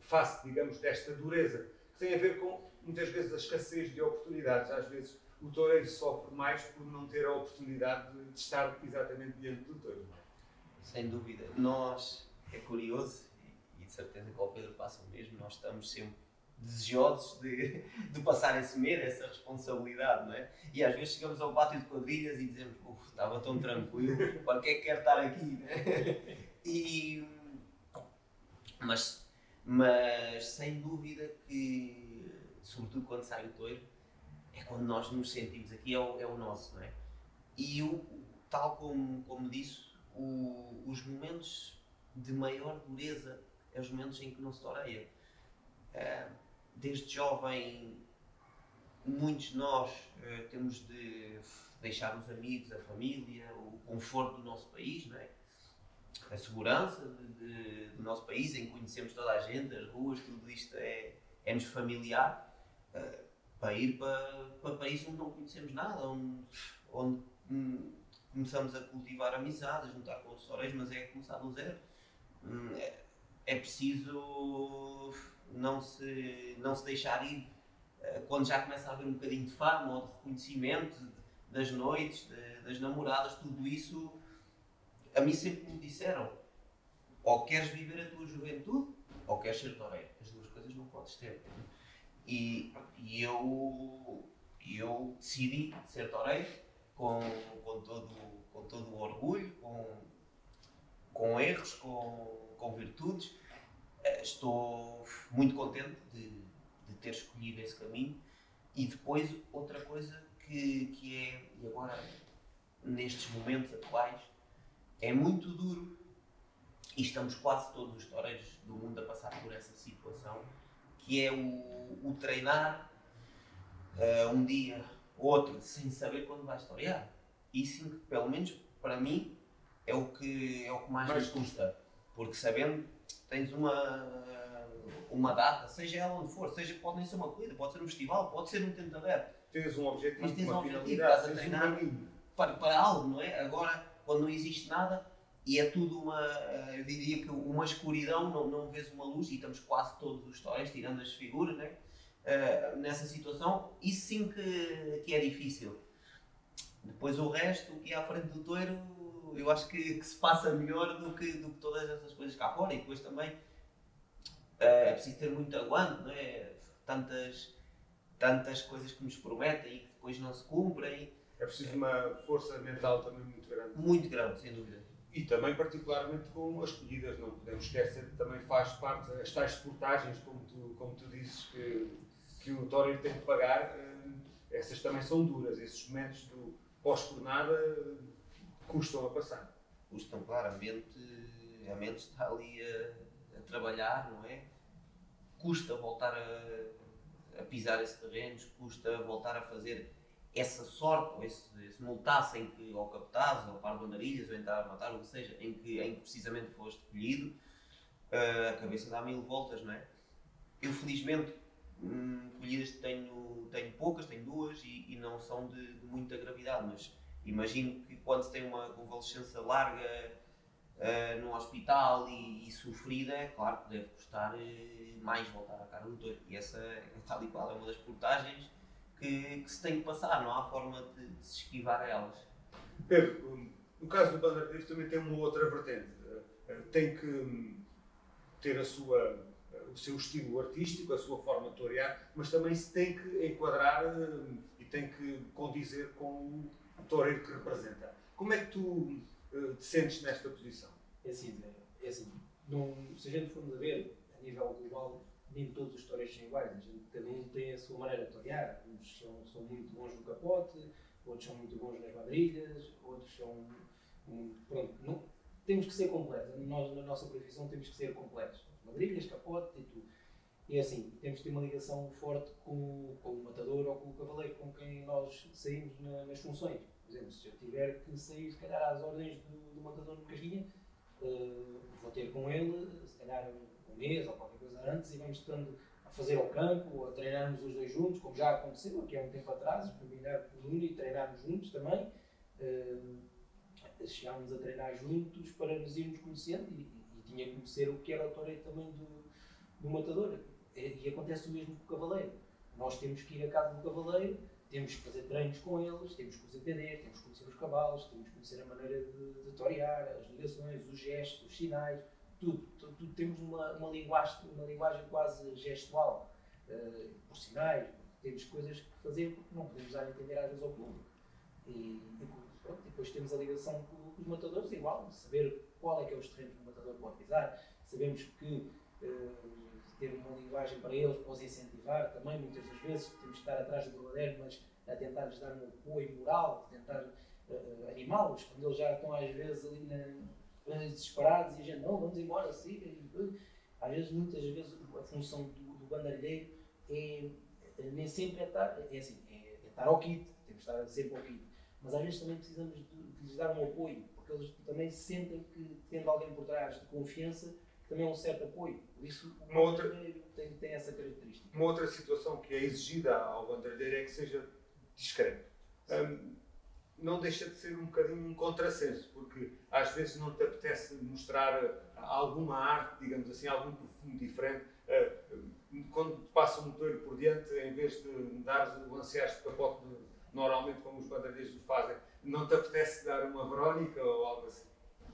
face, digamos, desta dureza, que tem a ver com, muitas vezes, a escassez de oportunidades. Às vezes, o toureiro sofre mais por não ter a oportunidade de estar exatamente diante do touro.
Sem dúvida. Nós, é curioso, e de certeza que ao Pedro passa o mesmo, nós estamos sempre desejosos de passar esse medo, essa responsabilidade, não é? E às vezes chegamos ao pátio de quadrilhas e dizemos, estava tão tranquilo, para que é que quero estar aqui, não é? Mas sem dúvida que, sobretudo quando sai o touro, é quando nós nos sentimos aqui, é o nosso, não é? E tal como disse, os momentos de maior dureza é os momentos em que não se toreia. Desde jovem, muitos de nós temos de deixar os amigos, a família, o conforto do nosso país, não é? A segurança do nosso país, em que conhecemos toda a gente, as ruas, tudo isto é-nos familiar, para ir para países onde não conhecemos nada, onde começamos a cultivar amizades, a juntar com outros toureiros, mas é começar do zero. É preciso não se deixar ir quando já começa a haver um bocadinho de fama ou de reconhecimento das noites, das namoradas, tudo isso. A mim sempre me disseram, ou queres viver a tua juventude, ou queres ser toureiro. As duas coisas não podes ter. E eu decidi ser toureiro com todo o orgulho, com erros, com virtudes. Estou muito contente de ter escolhido esse caminho. E depois outra coisa que é, e agora nestes momentos atuais, é muito duro, e estamos quase todos os toureiros do mundo a passar por essa situação, que é o treinar um dia, outro, sem saber quando vais torear. Isso, pelo menos para mim, é o que mais me custa. Porque sabendo que tens uma data, seja ela onde for, pode nem ser uma corrida, pode ser um festival, pode ser um tempo aberto.
Tens um objetivo,
mas tens
uma
um objetivo,
finalidade,
estás a treinar para algo, não é? Agora, quando não existe nada e é tudo eu diria que uma escuridão, não vês uma luz, e estamos quase todos os toureiros, tirando as figuras, né? Nessa situação, isso sim que é difícil. Depois o resto, o que é à frente do touro, eu acho que se passa melhor do que todas essas coisas cá fora. E depois também é preciso ter muito aguante, não é? Tantas coisas que nos prometem e que depois não se cumprem.
É preciso uma força mental também muito grande.
Muito grande, sem dúvida.
E também particularmente com as colhidas, não podemos esquecer que também faz parte as tais portagens, como tu dizes, que o toureiro tem que pagar, essas também são duras, esses momentos do pós-cornada custam a passar.
Custam, claro, a mente está ali a trabalhar, não é? Custa voltar a pisar esse terreno, custa voltar a fazer essa sorte, ou esse multaço em que, ou captás, ou par de andarilhas, ou entrar a matar, ou que seja, em que precisamente foste colhido, a cabeça dá 1000 voltas, não é? Eu felizmente, colhidas tenho poucas, tenho 2 e não são de muita gravidade, mas imagino que quando se tem uma convalescença larga num hospital e sofrida, é claro que deve custar mais voltar à cara do touro. E essa é tal e qual, é uma das portagens que se tem que passar, não há forma de se esquivar a elas.
Pedro, no caso do bandeirista também tem uma outra vertente. Tem que ter o seu estilo artístico, a sua forma de torear, mas também se tem que enquadrar e tem que condizer com o toureiro que representa. Como é que tu te sentes nesta posição?
É assim, se a gente formos a ver, a nível global, nem todos os toureiros são iguais. Cada um tem a sua maneira de torear. Uns são muito bons no capote, outros são muito bons nas quadrilhas, outros são... Pronto, temos que ser completos. Nós, na nossa profissão, temos que ser completos. Quadrilhas, capote e tudo. E assim, temos que ter uma ligação forte com o matador ou com o cavaleiro com quem nós saímos nas funções. Por exemplo, se eu tiver que sair, se calhar, às ordens do montador de Casguinha, vou ter com ele, se calhar, um mês ou qualquer coisa antes, e vamos estando a fazer ao campo, a treinarmos os dois juntos, como já aconteceu aqui há um tempo atrás, combinar com o Nuno e treinarmos juntos também. Chegámos a treinar juntos para nos irmos conhecendo e tinha que conhecer o que era o toureiro também do matador. E acontece o mesmo com o cavaleiro. Nós temos que ir à casa do cavaleiro, temos que fazer treinos com eles, temos que os entender, temos que conhecer os cavalos, temos que conhecer a maneira de torear, as ligações, os gestos, os sinais, tudo temos uma linguagem quase gestual, por sinais, temos coisas que fazer porque não podemos dar a entender às vezes ao público. E pronto, depois temos a ligação com os matadores, igual, saber qual é que é os terrenos que o matador pode pisar, sabemos que ter uma linguagem para eles, para os incentivar também, muitas das vezes temos que estar atrás do verdadeiro, mas a tentar-lhes dar um apoio moral, tentar animá-los, quando eles já estão às vezes ali desesperados e a gente, não, vamos embora, siga. Às vezes, muitas vezes, a função do bandalheiro nem sempre é estar ao kit, temos de estar sempre ao kit, mas às vezes também precisamos de lhes dar um apoio, porque eles também sentem que, tendo alguém por trás de confiança, também é um certo apoio. Por isso, o bandalheiro tem essa característica.
Uma outra situação que é exigida ao bandalheiro é que seja discreto. Não deixa de ser um bocadinho um contrassenso, porque às vezes não te apetece mostrar alguma arte, digamos assim, algum perfume diferente. Quando te passa um motor por diante, em vez de lanceares de capote, normalmente como os bandalheiros o fazem, não te apetece dar uma Verónica ou algo assim?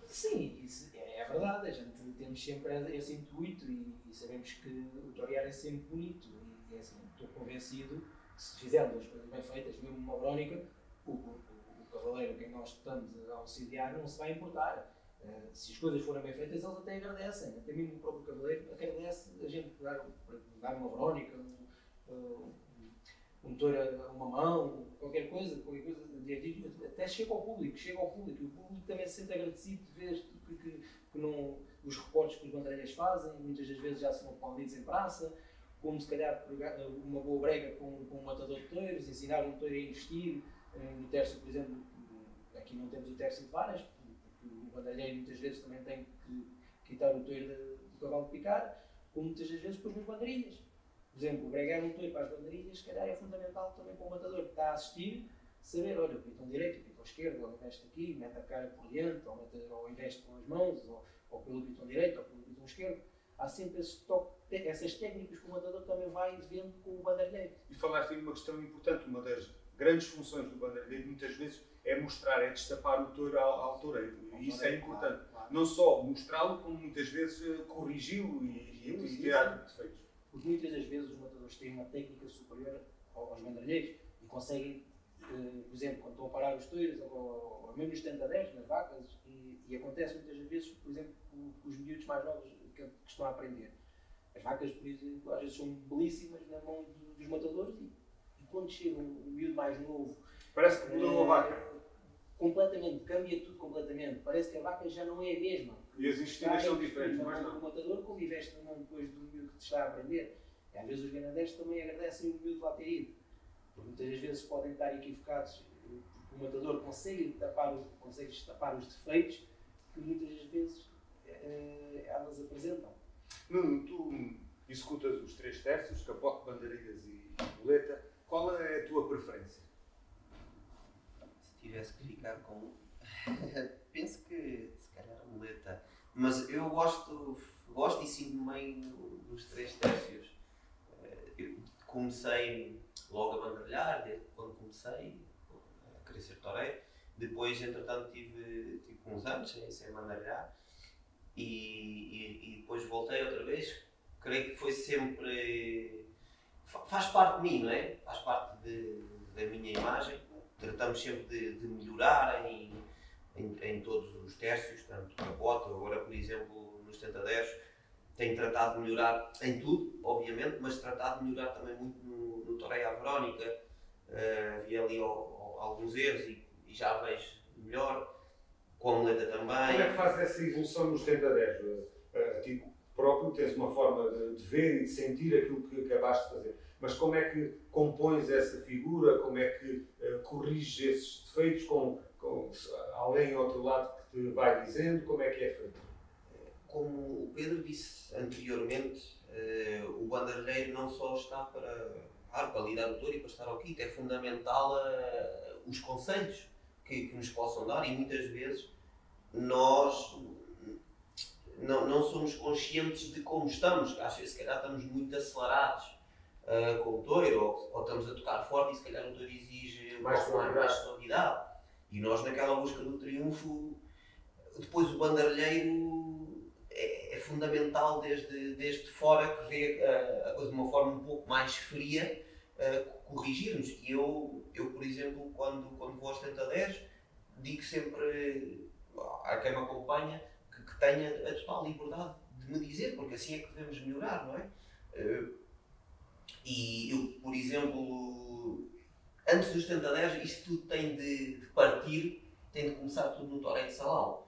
Sim, isso é verdade. A gente temos sempre esse intuito e sabemos que o torear é sempre bonito. E assim, estou convencido que se fizermos as coisas bem feitas, mesmo uma Verónica, o cavaleiro a quem nós estamos a auxiliar não se vai importar. Se as coisas forem bem feitas, eles até agradecem. Até mesmo o próprio cavaleiro agradece a gente dar uma Verónica, um touro a uma mão, qualquer coisa até chega ao público. E o público também se sente agradecido de ver que não, os recortes que os bandeiras fazem, muitas das vezes já são aplaudidos em praça, como se calhar uma boa brega com um matador de touros, ensinar um touro a investir. No tércio, por exemplo, aqui não temos o tércio de varas, porque o bandalheiro muitas vezes também tem que quitar o touro do cavalo de picar, como muitas das vezes depois nas bandeirinhas. Por exemplo, bregar um touro para as bandeirinhas, se calhar é fundamental também para o matador que está a assistir, saber, olha, o pitão direito, o pitão esquerdo, ou investe aqui, mete a cara por diante, ou investe com as mãos, ou pelo pitão direito, ou pelo pitão esquerdo. Há sempre essas técnicas que o matador também vai vendo com o bandalheiro.
E falaste em uma questão importante, uma das grandes funções do bandalheiro muitas vezes é mostrar, é destapar o touro ao toureiro. E isso é importante. Claro. Não só mostrá-lo, como muitas vezes corrigi-lo e tirar defeitos.
Porque muitas das vezes os matadores têm uma técnica superior aos bandalheiros e conseguem, por exemplo, quando estão a parar os touros, ou mesmo nos 70-10, nas vacas, e acontece muitas das vezes, por exemplo, com os miúdos mais novos que estão a aprender. As vacas, por exemplo, às vezes são belíssimas na mão dos matadores e quando chega um miúdo mais novo,
parece que mudou a vaca.
Completamente, cambia tudo completamente. Parece que a vaca já não é a mesma.
E as instruções são diferentes, mas não.
O matador, como investe na mão depois do miúdo que te está a aprender. E às vezes os ganadeiros também agradecem o miúdo lá ter ido. Porque muitas das vezes podem estar equivocados, porque o matador consegue tapar os defeitos que muitas das vezes elas apresentam.
Nuno, tu executas os 3 terços, capote, bandeiras e muleta. Qual é a tua preferência?
Se tivesse que ficar com... penso que se calhar a muleta. Mas eu gosto e sinto bem dos 3 terços. Eu comecei logo a bandalhar, desde quando comecei a querer ser toureiro. Depois, entretanto, tive uns anos sem bandalhar. E depois voltei outra vez. Creio que foi sempre... Faz parte de mim, não é? Faz parte da minha imagem. Tratamos sempre de melhorar em todos os terços, tanto capote, agora por exemplo nos 70-10, tenho tratado de melhorar em tudo, obviamente, mas tratado de melhorar também muito no toreio à Verónica. Havia ali alguns erros e já vejo melhor, com a muleta também.
Como é que fazes essa evolução nos 70-10? Tipo, próprio tens uma forma de ver e de sentir aquilo que acabaste de fazer. mas como é que compões essa figura, como é que corriges esses defeitos com alguém ao teu lado que te vai dizendo, como é que é feito?
Como o Pedro disse anteriormente, o banderilheiro não só está para lidar o touro e para estar ao quito, é fundamental os conselhos que nos possam dar, e muitas vezes nós não somos conscientes de como estamos. Às vezes, se calhar, estamos muito acelerados com o touro, ou estamos a tocar forte e se calhar o touro exige mais suavidade. E nós, naquela busca do triunfo, depois o banderilheiro é fundamental desde fora, que vê a coisa de uma forma um pouco mais fria, corrigir-nos. E eu, por exemplo, quando vou aos 70-10, digo sempre a quem me acompanha que tenha a total liberdade de me dizer, porque assim é que devemos melhorar, não é? E eu, por exemplo, antes dos 70-10, isto tudo tem de partir, tem de começar tudo no toreio de salão.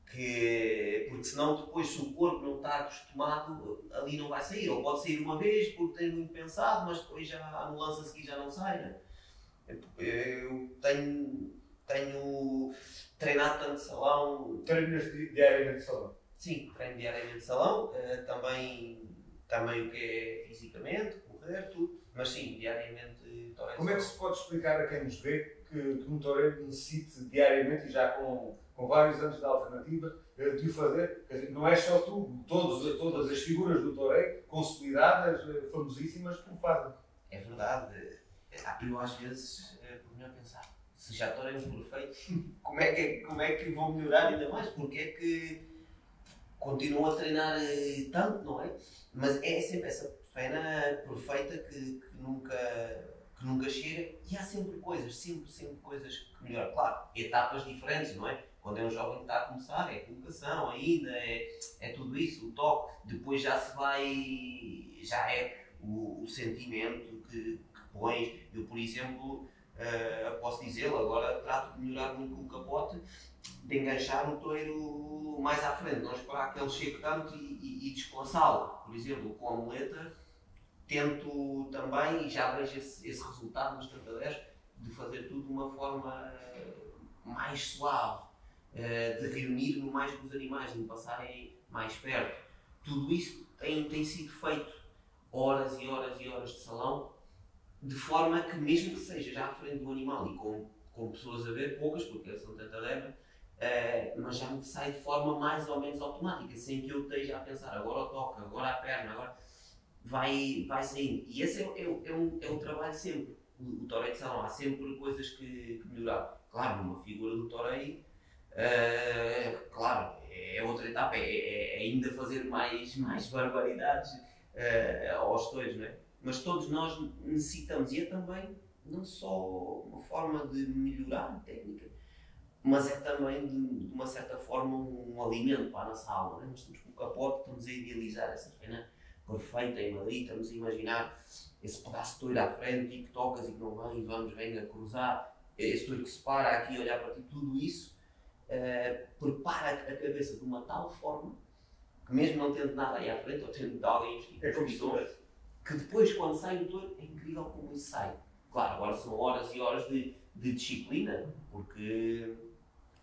Porque senão depois, se o corpo não está acostumado, ali não vai sair. Ou pode sair uma vez porque tem muito pensado, mas depois já no lance a seguir já não sai, né? Eu tenho treinado tanto salão.
Treinas diariamente salão?
Sim, treino diariamente salão. Também o que é fisicamente, correr, tudo. Mas sim, diariamente toreio.
Como é que se pode explicar a quem nos vê que um toureiro necessite diariamente, e já com vários anos de alternativa, de o fazer? Quer dizer, não é só tu, todas as figuras do toureiro, consolidadas, famosíssimas, que o fazem.
É verdade. Eu às vezes, por melhor pensar, se já toreio perfeito, como é que vou melhorar ainda mais? Porque é que continuo a treinar tanto, não é? Mas é sempre essa faena perfeita que nunca chega, e há sempre coisas, sempre coisas que melhoram. Claro, etapas diferentes, não é? Quando é um jovem que está a começar, é a colocação ainda, é tudo isso, o toque, depois já é o sentimento que pões. Eu, por exemplo, posso dizê-lo, agora trato de melhorar muito o capote, de enganchar o touro mais à frente, não esperar que ele chegue tanto e desplaçá-lo. Por exemplo, com a muleta, tento também, e já vejo esse resultado nos 70-10, de fazer tudo de uma forma mais suave, de reunir-me mais com os animais, de me passarem mais perto. Tudo isso tem sido feito horas e horas e horas de salão, de forma que, mesmo que seja já à frente do animal e com pessoas a ver, poucas, porque são tanta leva, mas já me sai de forma mais ou menos automática, sem que eu esteja a pensar agora o toque, agora a perna, agora vai saindo. E esse é o trabalho sempre. O toreio de salão, há sempre coisas que melhorar. Claro, numa figura do toreio, claro, é outra etapa, é ainda fazer mais barbaridades aos touros, não é? Mas todos nós necessitamos, e é também não só uma forma de melhorar a técnica, mas é também de uma certa forma um alimento para a nossa alma, não é? Nós estamos com o capote, estamos a idealizar essa faina perfeita em Madrid, estamos a imaginar esse pedaço de touro à frente e que tocas e que não vem, e vem a cruzar, esse touro que se para aqui a olhar para ti, tudo isso prepara a cabeça de uma tal forma que, mesmo não tendo nada aí à frente, ou tendo de alguém que depois, quando sai o touro, é incrível como isso sai. Claro, agora são horas e horas de disciplina, porque,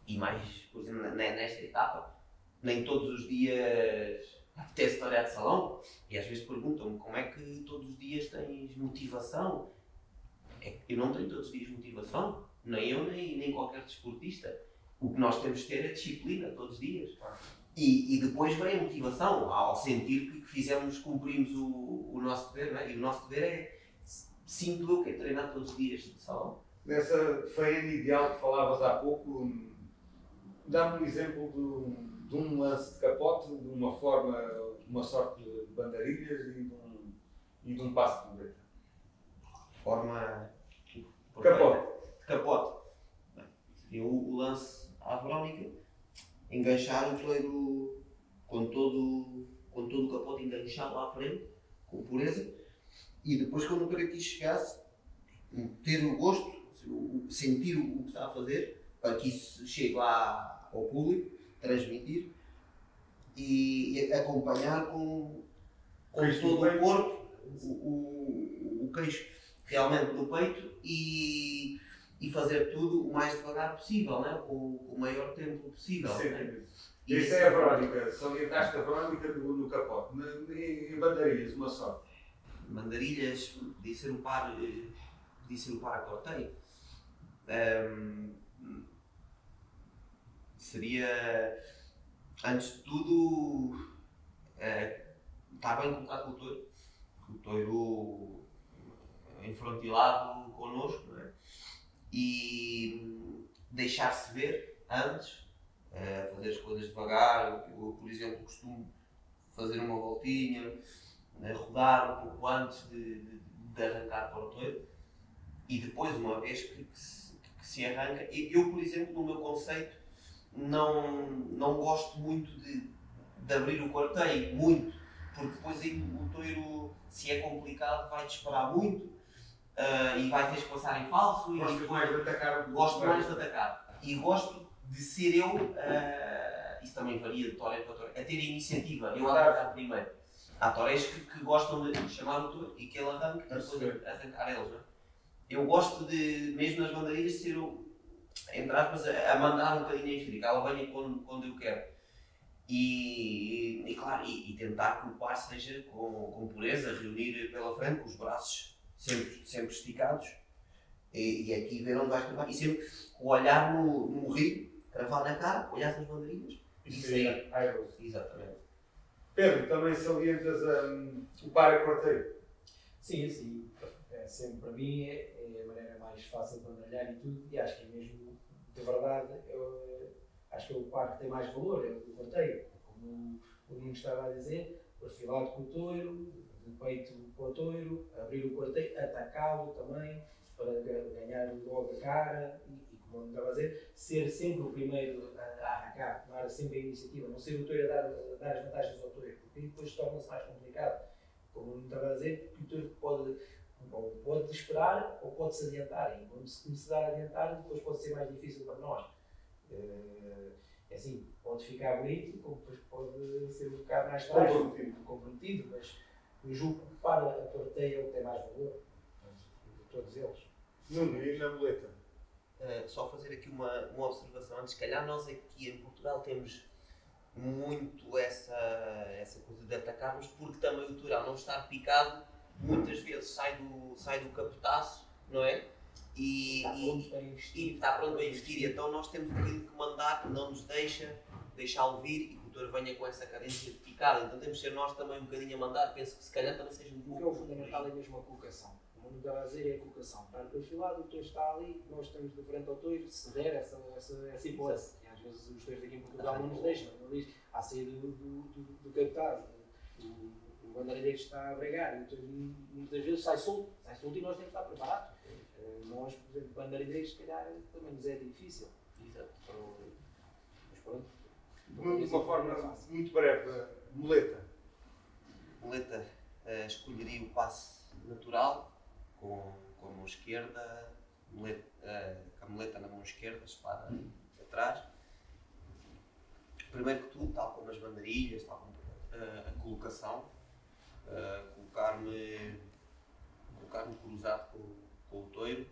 e mais, por exemplo, nesta etapa, nem todos os dias apetece torear de salão, e às vezes perguntam-me como é que todos os dias tens motivação. Eu não tenho todos os dias motivação, nem eu, nem qualquer desportista. O que nós temos de ter é disciplina todos os dias. E depois vem a motivação, ao sentir que cumprimos o nosso dever, não é? E o nosso dever é, sinto eu, que é treinar todos os dias de salão.
Nessa faena ideal que falavas há pouco, dá-me um exemplo de um lance de capote, de uma sorte de bandarilhas e de um passo de muleta.
Forma...
Capote.
Bem, o lance à Verónica, enganchar o touro com todo o capote enganchado à frente, com pureza, e depois, quando o touro chegasse, ter o gosto, sentir o que está a fazer, para que isso chegue lá ao público, transmitir e acompanhar com todo o corpo o queixo realmente no peito e fazer tudo o mais devagar possível, né? com o maior tempo possível. Né?
Essa é a Verónica, salientaste a Verónica no capote. Em bandeirinhas, uma só.
Mandarilhas, podia ser um par a corteio. Seria, antes de tudo, estar bem colocado com o touro enfrontilado connosco, não é? E deixar-se ver antes, fazer as coisas devagar. Eu, por exemplo, costumo fazer uma voltinha, rodar um pouco antes de arrancar para o touro, e depois, uma vez que se arranca, eu, por exemplo, no meu conceito, não gosto muito de abrir o quarteio, muito, porque depois aí o touro, se é complicado, vai disparar muito e vai ter que passar em falso.
Gosto mais de atacar?
Gosto mais de atacar. E gosto de ser eu, isso também varia de toreiro para toreiro, a ter a iniciativa, eu arrancar primeiro. Há toreiros que gostam de chamar o touro e que ele arranque e depois arrancar eles, não é? Eu gosto de, mesmo nas bandeirinhas, ser o, entre aspas, a mandar um bocadinho a encher, que ela venha quando eu quero. E claro, e tentar que o par seja com pureza, reunir pela frente, com os braços sempre esticados, e aqui ver onde vais cravar, e sempre o olhar no rio, cravar na cara, olhar nas bandeirinhas, e sair. Exatamente.
Pedro, também salientas o par a corteio?
Sim. Sempre para mim é a maneira mais fácil de bandalhar e tudo, e acho que é mesmo, de verdade, acho que é o par que tem mais valor, é o do corteio. Como o Nuno estava a dizer, perfilado com o touro, de peito para o touro, abrir o quarteio, atacá-lo também, para ganhar logo a cara, e como o Nuno estava a dizer, ser sempre o primeiro a arrancar, tomar sempre a iniciativa, não ser o touro a dar as vantagens ao touro, porque depois torna-se mais complicado. Como o Nuno estava a dizer, que o touro pode esperar ou pode se adiantar, e quando se começar a adiantar, depois pode ser mais difícil para nós. É assim, pode ficar bonito, como depois pode ser um bocado mais comprometido, mas eu julgo que para a corteia é o que tem mais valor, de todos eles.
Nuno, e na muleta?
Só fazer aqui uma observação antes. Se calhar nós aqui em Portugal temos muito essa coisa de atacarmos, porque também o touro, ao não estar picado, muitas vezes sai do capotaço, não é? E está pronto para investir. E então nós temos um bocadinho que mandar, não nos deixá-lo vir, e que o touro venha com essa cadência de picada. Então temos que ser nós também um bocadinho a mandar. Penso que se calhar também seja um pouco.
O que é o fundamental é mesmo a colocação. O mundo estava a dizer é a colocação. Para o perfilado, o touro está ali, nós estamos de frente ao touro, se der essa hipótese. E às vezes os touros aqui em Portugal não nos deixam, não diz, à saída do captado. O bandeirilheiro está a bregar, e o touro muitas vezes sai solto e nós temos que estar preparados. Nós, por exemplo, bandeirilheiros, se calhar também nos é difícil.
Exato.
Mas pronto.
De uma forma muito breve, muleta.
Muleta, escolheria o passe natural, com a mão esquerda, com a muleta na mão esquerda, a espada atrás. Primeiro que tudo, tal como as bandeirilhas, tal como a colocação, colocar-me cruzado com o touro.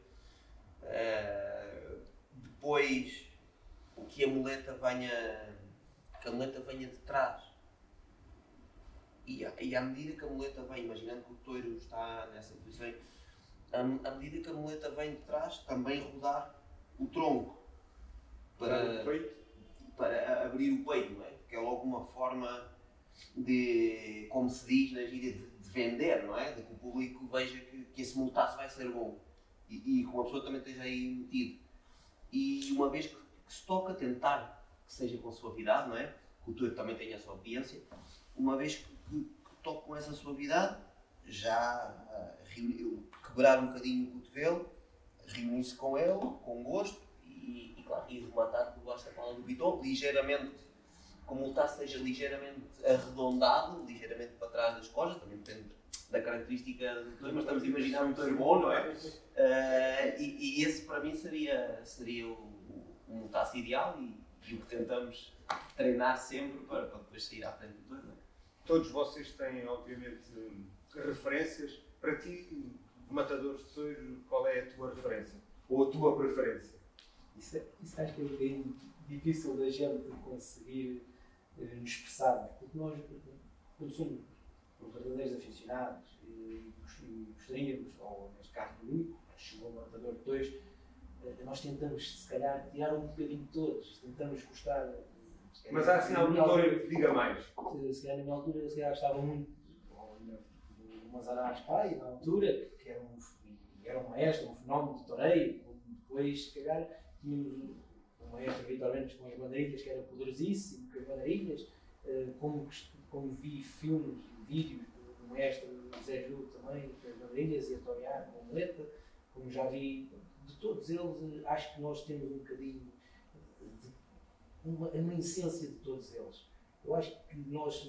Depois que a muleta venha de trás, e à medida que a muleta vem, imaginando que o touro está nessa posição, à medida que a muleta vem de trás, também rodar o tronco para abrir o peito, não é? Porque é logo uma forma de, como se diz na gíria, de vender, não é? De que o público veja que esse multaço vai ser bom e que uma pessoa também esteja aí metido. E uma vez que se toca, tentar que seja com suavidade, não é? Que o touro também tenha a sua obediência. Uma vez que toque com essa suavidade, já quebrar um bocadinho o cotovelo, reunir-se com ele, com gosto, e claro, e rematar por baixo da pala do piton, ligeiramente, como o taço seja ligeiramente arredondado, ligeiramente para trás das costas, também depende da característica do touro, mas estamos a imaginar um touro bom, não é? E esse para mim seria um taço ideal, e o que tentamos treinar sempre para depois sair à frente do touro, não é?
Todos vocês têm, obviamente, referências. Para ti, matadores de touro, qual é a tua referência? Ou a tua preferência?
Isso acho que é um bocadinho difícil da gente conseguir nos expressarmos, porque nós, quando somos verdadeiros aficionados e gostaríamos, ou neste caso do único, chegou o matador de tois, nós tentamos, se calhar, tirar um bocadinho de todos, tentamos gostar.
Mas há assim algum touro que diga mais?
Se calhar na minha altura, se calhar gostava muito do Mazará Pai, na altura, que era um maestro, um fenómeno de toureiro, depois, se calhar, tínhamos um maestro Vitor Mendes com as bandeirinhas, que era poderosíssimo, com as bandeirinhas, como vi filmes e vídeos do maestro José Júlio também, com as bandeirinhas e a torear com a muleta, como já vi de todos eles, acho que nós temos um bocadinho uma essência de todos eles. Eu acho que nós,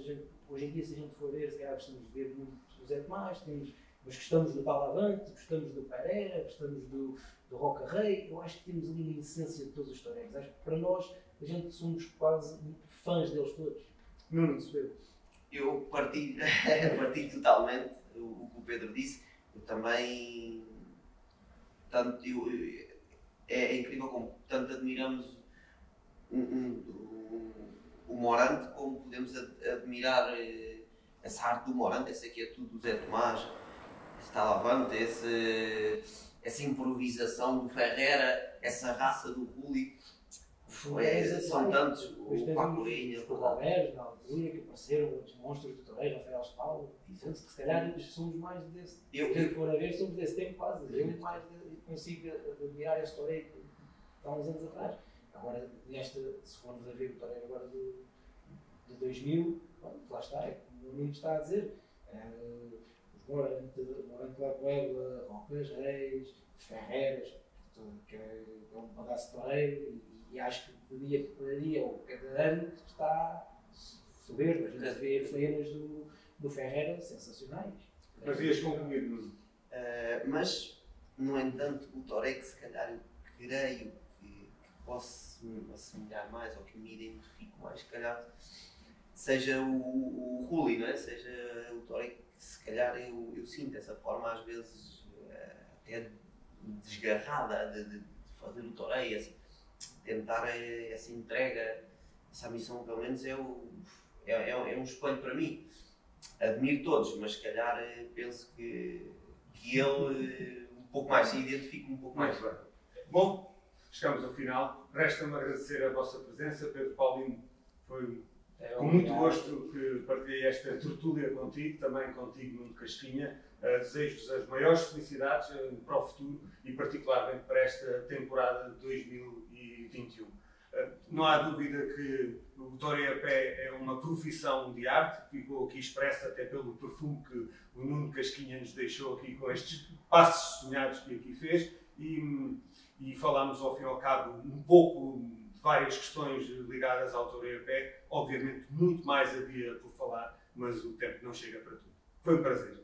hoje em dia, se a gente for ver, se calhar gostamos de ver muito o Zé Tomás, mas gostamos do Talavante, gostamos do Pereira, gostamos do Roca Rei. Eu acho que temos ali uma essência de todos os toureiros. Acho que para nós, a gente somos quase fãs deles todos.
Não percebeu?
Eu partilho totalmente o que o Pedro disse. Eu também. Tanto, é incrível como tanto admiramos o Morante, como podemos admirar essa arte do Morante, essa que é tudo do Zé Tomás, esse Talavante, essa improvisação do Ferreira, essa raça do Rulli. São tantos, o Pacorinha,
o Alberto, na altura, que apareceram outros monstros do toureiro, Rafael Espalho, dizendo que se calhar somos mais desse. Se for a ver, somos desse tempo quase. Eu mais consigo admirar esse toureiro há uns anos atrás. Agora, se formos a ver o toureiro agora de 2000, pronto, lá está, é como o Nuno está a dizer. Os Morante da Puebla, Rocas Reis, Ferreiras, que é um pedaço de toureiro, e acho que de dia para dia, ou cada ano, está soberbo. A gente vê faenas do Ferreira sensacionais.
Mas ias concluir, Nuno?
Mas, no entanto, o toureiro que se calhar eu creio que posso me assemelhar mais, ou que me identifico mais, se calhar, seja o Rulli, não é? Seja o toureiro que se calhar eu sinto dessa forma, às vezes até desgarrada de fazer o toureiro, assim, tentar essa entrega, essa missão, pelo menos é um espelho para mim. Admiro todos, mas se calhar penso que ele um pouco mais, se identifica um pouco mais.
Muito bem. Bom, chegamos ao final. Resta-me agradecer a vossa presença. Pedro Paulino, foi com muito gosto que partilhei esta tertúlia contigo, também contigo, Nuno Casquinha. Desejo-vos as maiores felicidades para o futuro e particularmente para esta temporada de 2021. Não há dúvida que o toureiro a pé é uma profissão de arte, ficou aqui expressa até pelo perfume que o Nuno Casquinha nos deixou aqui com estes passos sonhados que aqui fez e falámos ao fim e ao cabo um pouco de várias questões ligadas ao toureiro a pé. Obviamente muito mais havia por falar, mas o tempo não chega para tudo. Foi um prazer.